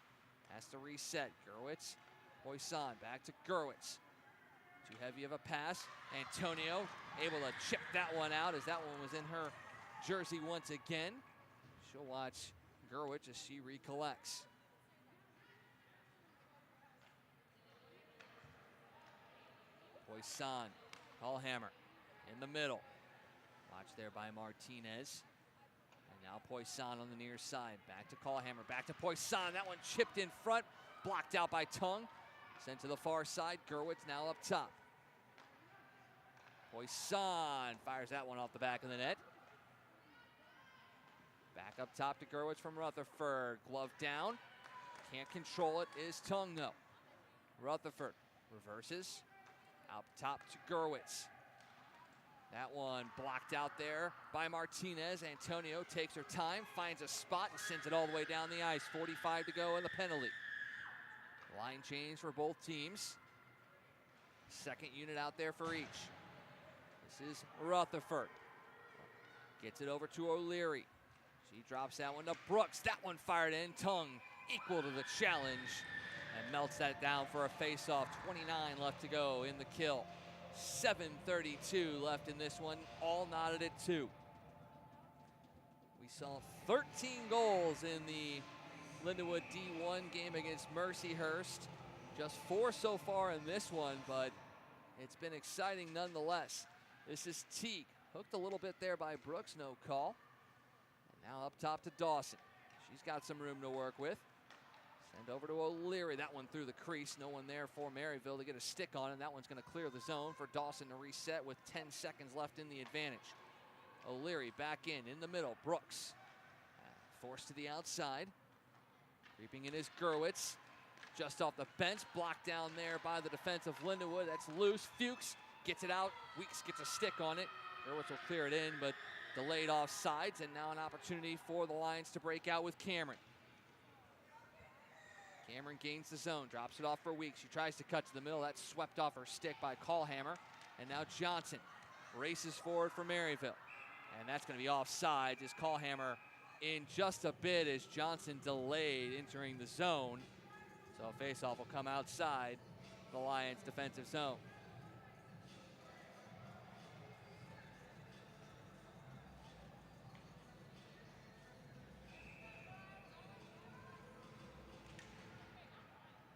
Has to reset. Gerwitz. Poisson back to Gerwitz. Too heavy of a pass. Antonio able to chip that one out as that one was in her jersey once again. She'll watch Gerwitz as she recollects. Poisson. Callhammer in the middle. Watch there by Martinez. Now Poisson on the near side. Back to Callhammer. Back to Poisson. That one chipped in front. Blocked out by Tung. Sent to the far side. Gerwitz now up top. Poisson fires that one off the back of the net. Back up top to Gerwitz from Rutherford. Glove down. Can't control it is Tung though. Rutherford reverses. Out top to Gerwitz. That one blocked out there by Martinez. Antonio takes her time, finds a spot, and sends it all the way down the ice. 45 to go in the penalty. Line change for both teams. Second unit out there for each. This is Rutherford. Gets it over to O'Leary. She drops that one to Brooks. That one fired in. Tung equal to the challenge and melts that down for a face-off. 29 left to go in the kill. 7:32 left in this one, all knotted at 2. We saw 13 goals in the Lindenwood D1 game against Mercyhurst. Just 4 so far in this one, but it's been exciting nonetheless. This is Teague, hooked a little bit there by Brooks, no call. And now up top to Dawson. She's got some room to work with. Send over to O'Leary. That one through the crease. No one there for Maryville to get a stick on, and that one's going to clear the zone for Dawson to reset with 10 seconds left in the advantage. O'Leary back in the middle. Brooks forced to the outside. Creeping in is Gerwitz. Just off the bench, blocked down there by the defense of Lindenwood. That's loose. Fuchs gets it out. Weeks gets a stick on it. Gerwitz will clear it in, but delayed off sides, and now an opportunity for the Lions to break out with Cameron. Cameron gains the zone, drops it off for Weeks. She tries to cut to the middle. That's swept off her stick by Callhammer. And now Johnson races forward for Maryville. And that's going to be offside as Callhammer in just a bit as Johnson delayed entering the zone. So a faceoff will come outside the Lions' defensive zone.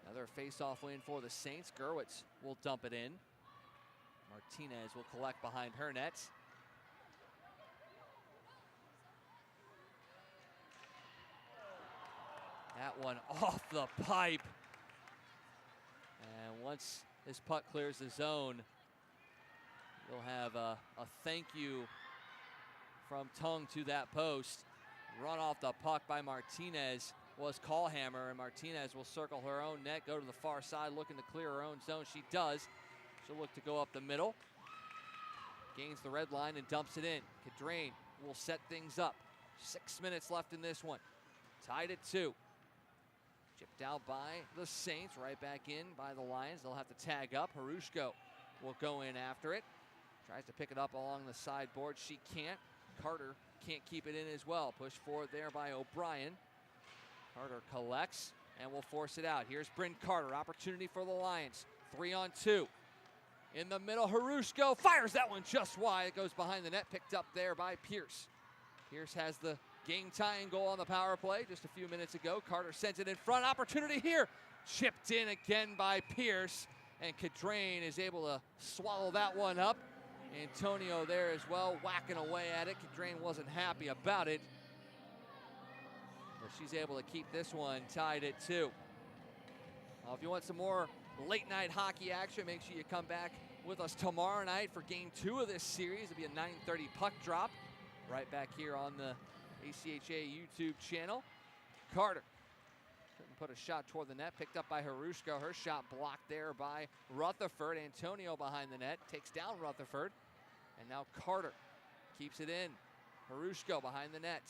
Another face-off win for the Saints. Gerwitz will dump it in. Martinez will collect behind her nets. That one off the pipe. And once this puck clears the zone, you'll have a thank you from Tung to that post. Run off the puck by Martinez was Callhammer, and Martinez will circle her own net, go to the far side, looking to clear her own zone. She does. She'll look to go up the middle. Gains the red line and dumps it in. Cadrain will set things up. 6 minutes left in this one. Tied at 2. Chipped out by the Saints, right back in by the Lions. They'll have to tag up. Harushko will go in after it. Tries to pick it up along the sideboard. She can't. Carter can't keep it in as well. Push forward there by O'Brien. Carter collects and will force it out. Here's Bryn Carter. Opportunity for the Lions. 3-on-2. In the middle, Harushko fires that one just wide. It goes behind the net, picked up there by Pierce. Pierce has the game-tying goal on the power play just a few minutes ago. Carter sends it in front. Opportunity here. Chipped in again by Pierce. And Cadrain is able to swallow that one up. Antonio there as well, whacking away at it. Cadrain wasn't happy about it. But she's able to keep this one tied at 2. If you want some more late-night hockey action, make sure you come back with us tomorrow night for Game 2 of this series. It'll be a 9:30 puck drop right back here on the ACHA YouTube channel. Carter couldn't put a shot toward the net, picked up by Harushko. Her shot blocked there by Rutherford. Antonio behind the net, takes down Rutherford. And now Carter keeps it in. Harushko behind the net.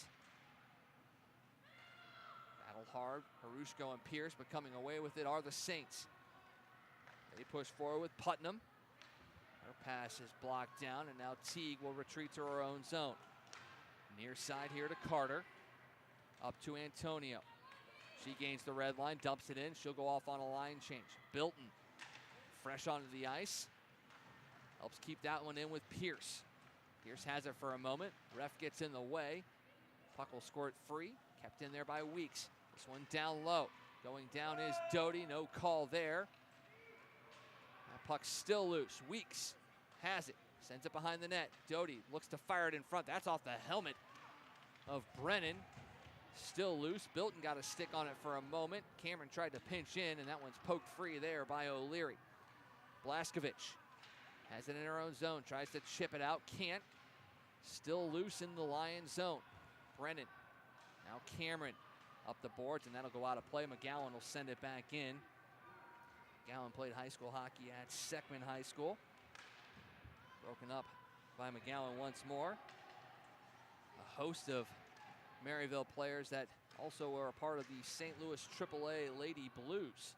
Battle hard. Harushko and Pierce, but coming away with it are the Saints. They push forward with Putnam. Her pass is blocked down, and now Teague will retreat to her own zone. Near side here to Carter. Up to Antonio. She gains the red line, dumps it in. She'll go off on a line change. Bilton, fresh onto the ice. Helps keep that one in with Pierce. Pierce has it for a moment. Ref gets in the way. Puck will squirt free. Kept in there by Weeks. This one down low. Going down is Doty. No call there. That puck's still loose. Weeks has it. Sends it behind the net. Doty looks to fire it in front. That's off the helmet of Brennan. Still loose. Bilton got a stick on it for a moment. Cameron tried to pinch in, and that one's poked free there by O'Leary. Blaskovich has it in her own zone. Tries to chip it out. Can't. Still loose in the Lions zone. Brennan. Now Cameron up the boards, and that'll go out of play. McGowan will send it back in. McGowan played high school hockey at Seckman High School. Broken up by McGowan once more. A host of Maryville players that also are a part of the St. Louis AAA Lady Blues.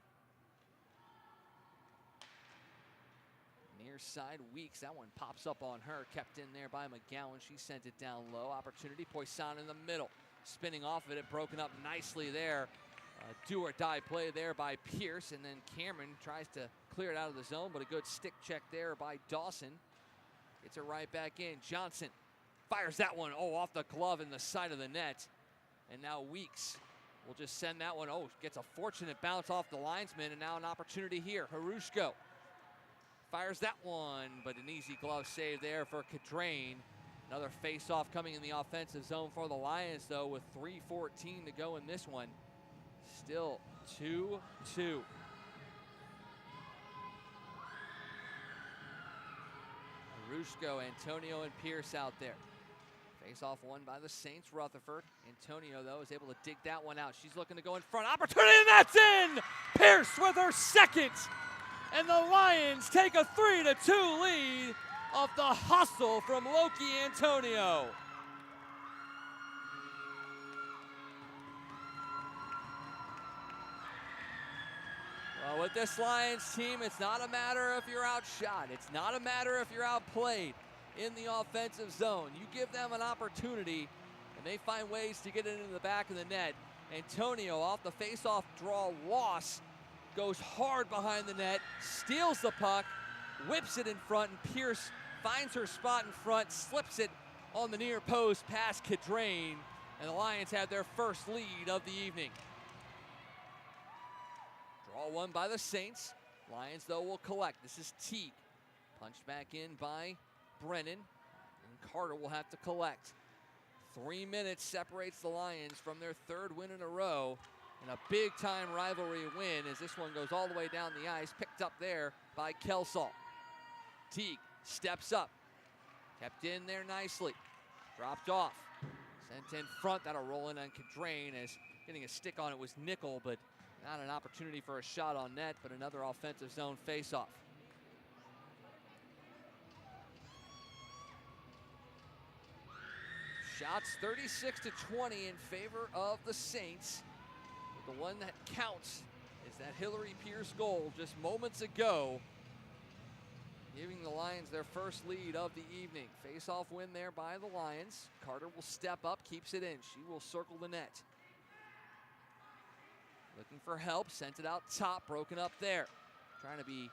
Near side, Weeks. That one pops up on her. Kept in there by McGowan. She sent it down low. Opportunity. Poisson in the middle. Spinning off of it. Broken up nicely there. Do-or-die play there by Pierce. And then Cameron tries to clear it out of the zone, but a good stick check there by Dawson. Gets it right back in. Johnson fires that one. Oh, off the glove in the side of the net. And now Weeks will just send that one. Oh, gets a fortunate bounce off the linesman. And now an opportunity here. Harushko fires that one, but an easy glove save there for Cadrain. Another face-off coming in the offensive zone for the Lions, though, with 3:14 to go in this one. Still 2-2. Rushko, Antonio, and Pierce out there. Face-off won by the Saints, Rutherford. Antonio, though, is able to dig that one out. She's looking to go in front. Opportunity, and that's in! Pierce with her second. And the Lions take a 3-2 lead off the hustle from Loki Antonio. Well, with this Lions team, it's not a matter if you're outshot. It's not a matter if you're outplayed in the offensive zone. You give them an opportunity, and they find ways to get it into the back of the net. Antonio, off the face-off draw loss, goes hard behind the net, steals the puck, whips it in front, and Pierce finds her spot in front, slips it on the near post past Cadrain, and the Lions have their first lead of the evening. Draw one by the Saints. Lions, though, will collect. This is Teague. Punched back in by Brennan, and Carter will have to collect. 3 minutes separates the Lions from their third win in a row, and a big-time rivalry win as this one goes all the way down the ice, picked up there by Kelsall. Teague steps up, kept in there nicely, dropped off, sent in front. That'll roll in on Cadrain, as getting a stick on it was Nickel, but not an opportunity for a shot on net, but another offensive zone face-off. Shots 36-20 in favor of the Saints. But the one that counts is that Hillary Pierce goal just moments ago, giving the Lions their first lead of the evening. Face-off win there by the Lions. Carter will step up, keeps it in. She will circle the net. Looking for help, sent it out top, broken up there. Trying to be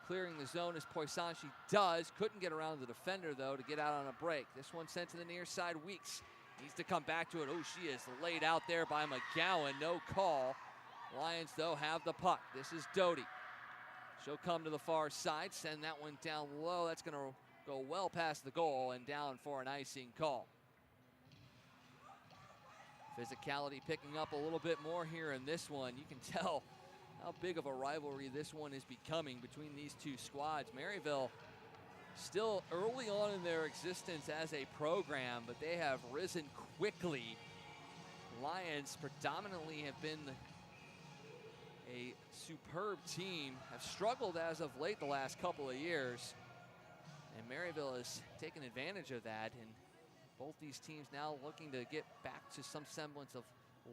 clearing the zone as Poisson, she does. Couldn't get around the defender, though, to get out on a break. This one sent to the near side. Weeks needs to come back to it. Oh, she is laid out there by McGowan. No call. Lions, though, have the puck. This is Doty. She'll come to the far side, send that one down low. That's going to go well past the goal and down for an icing call. Physicality picking up a little bit more here in this one. You can tell how big of a rivalry this one is becoming between these two squads. Maryville still early on in their existence as a program, but they have risen quickly. Lions predominantly have been a superb team, have struggled as of late the last couple of years, and Maryville has taken advantage of that, and both these teams now looking to get back to some semblance of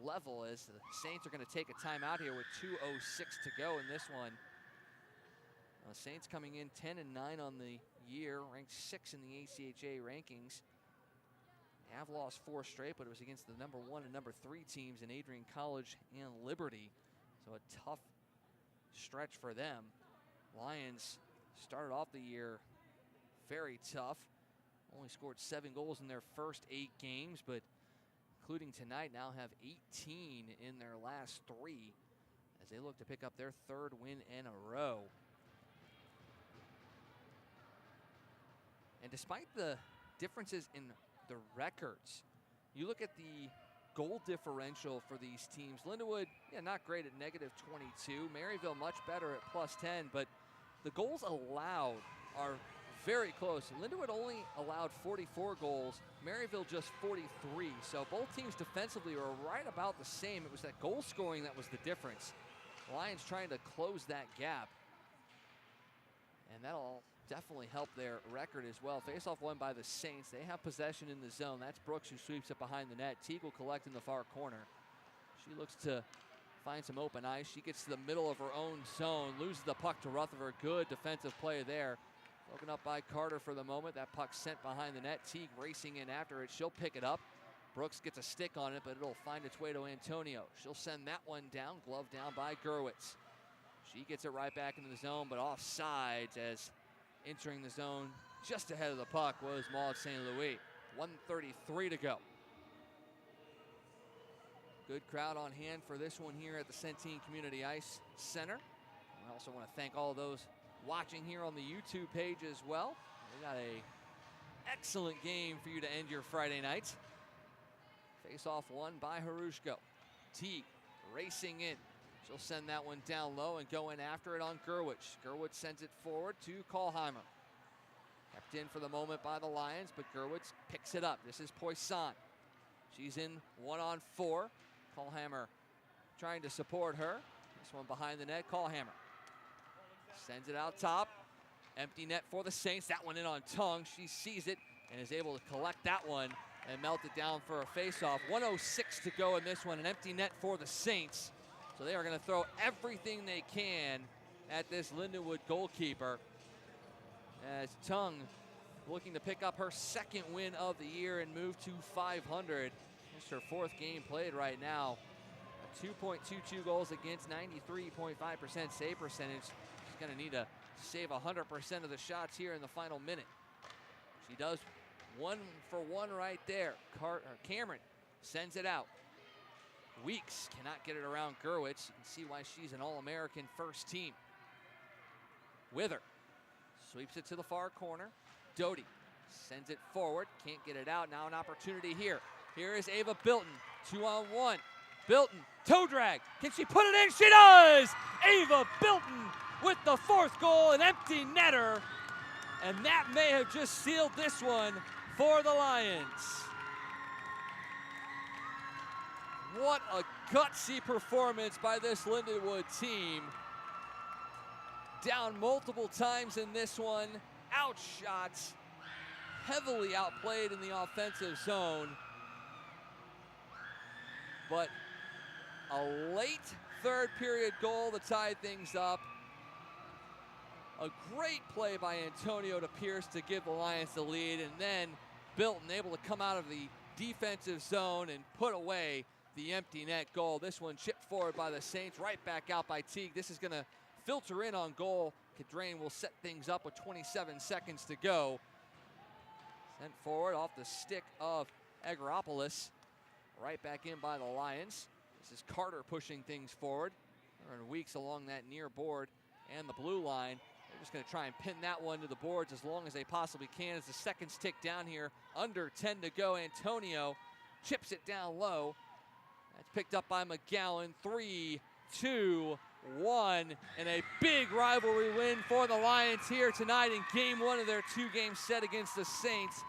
level, as the Saints are going to take a timeout here with 2:06 to go in this one. Saints coming in 10-9 on the year, ranked 6th in the ACHA rankings. They have lost 4 straight, but it was against the number 1 and number 3 teams in Adrian College and Liberty. So a tough stretch for them. Lions started off the year very tough. Only scored 7 goals in their first 8 games, but including tonight, now have 18 in their last 3 as they look to pick up their 3rd win in a row. And despite the differences in the records, you look at the goal differential for these teams. Lindenwood, not great at -22. Maryville much better at +10, but the goals allowed are very close. Lindenwood only allowed 44 goals, Maryville just 43. So both teams defensively were right about the same. It was that goal scoring that was the difference. Lions trying to close that gap, and that'll definitely help their record as well. Face-off won by the Saints. They have possession in the zone. That's Brooks who sweeps it behind the net. Teague will collect in the far corner. She looks to find some open ice. She gets to the middle of her own zone, loses the puck to Rutherford. Good defensive play there. Broken up by Carter for the moment. That puck sent behind the net. Teague racing in after it. She'll pick it up. Brooks gets a stick on it, but it'll find its way to Antonio. She'll send that one down, glove down by Gerwitz. She gets it right back into the zone, but offsides, as entering the zone just ahead of the puck was Maud St. Louis. 1:33 to go. Good crowd on hand for this one here at the Centene Community Ice Center. I also want to thank all those watching here on the YouTube page as well. We got a excellent game for you to end your Friday night. Face-off won by Harushko. Teague racing in. She'll send that one down low and go in after it on Gerwich. Gerwich sends it forward to Kohlheimer. Kept in for the moment by the Lions, but Gerwich picks it up. This is Poisson. She's in 1-on-4. Kohlheimer trying to support her. This one behind the net, Kohlheimer. Sends it out top. Empty net for the Saints. That one in on Tongue. She sees it and is able to collect that one and melt it down for a face-off. 1:06 to go in this one. An empty net for the Saints. So they are going to throw everything they can at this Lindenwood goalkeeper. As Tongue looking to pick up her second win of the year and move to 500. It's her fourth game played right now. 2.22 goals against, 93.5% save percentage. She's going to need to save 100% of the shots here in the final minute. She does 1 for 1 right there. Cameron sends it out. Weeks cannot get it around Gerwich. You can see why she's an All-American first team. Wither sweeps it to the far corner. Doty sends it forward. Can't get it out. Now an opportunity here. Here is Ava Bilton. 2-on-1. Bilton, toe drag. Can she put it in? She does! Ava Bilton with the 4th goal, an empty netter. And that may have just sealed this one for the Lions. What a gutsy performance by this Lindenwood team. Down multiple times in this one. Outshot. Heavily outplayed in the offensive zone. But a late third period goal to tie things up. A great play by Antonio to Pierce to give the Lions the lead. And then Bilton able to come out of the defensive zone and put away the empty net goal. This one chipped forward by the Saints, right back out by Teague. This is going to filter in on goal. Cadrain will set things up with 27 seconds to go. Sent forward off the stick of Agropolis. Right back in by the Lions. This is Carter pushing things forward. They're in Weeks along that near board and the blue line. They're just going to try and pin that one to the boards as long as they possibly can as the seconds tick down here. Under 10 to go. Antonio chips it down low. That's picked up by McGowan. 3, 2, 1. And a big rivalry win for the Lions here tonight in game 1 of their 2-game set against the Saints.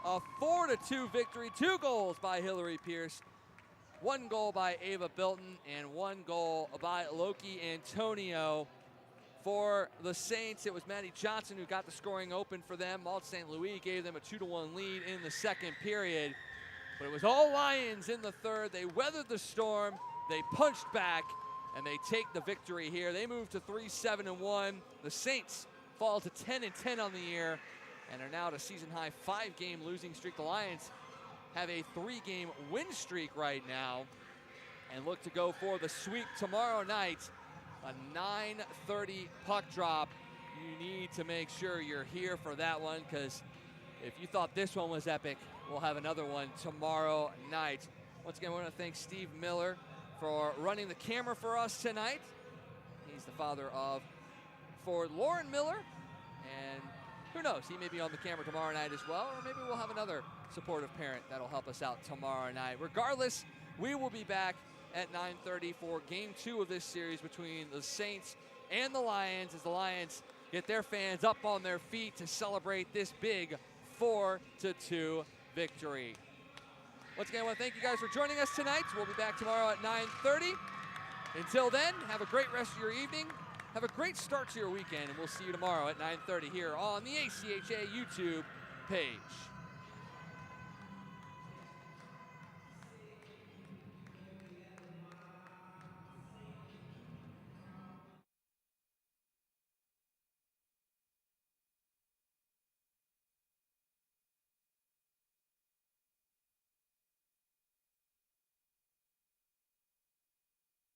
A 4-2 victory. 2 goals by Hillary Pierce. 1 goal by Ava Bilton and 1 goal by Loki Antonio. For the Saints, it was Maddie Johnson who got the scoring open for them. Malt St. Louis gave them a 2-1 lead in the second period. But it was all Lions in the third. They weathered the storm. They punched back, and they take the victory here. They move to 3-7-1. The Saints fall to 10-10 on the year and are now at a season-high 5-game losing streak. The Lions have a 3-game win streak right now and look to go for the sweep tomorrow night. A 9:30 puck drop. You need to make sure you're here for that one, because if you thought this one was epic, we'll have another one tomorrow night. Once again, I want to thank Steve Miller for running the camera for us tonight. He's the father of Lauren Miller, and who knows, he may be on the camera tomorrow night as well, or maybe we'll have another supportive parent that'll help us out tomorrow night. Regardless, we will be back at 9:30 for game 2 of this series between the Saints and the Lions, as the Lions get their fans up on their feet to celebrate this big 4-2 victory. Once again, I want to thank you guys for joining us tonight. We'll be back tomorrow at 9:30. Until then, have a great rest of your evening. Have a great start to your weekend, and we'll see you tomorrow at 9:30 here on the ACHA YouTube page.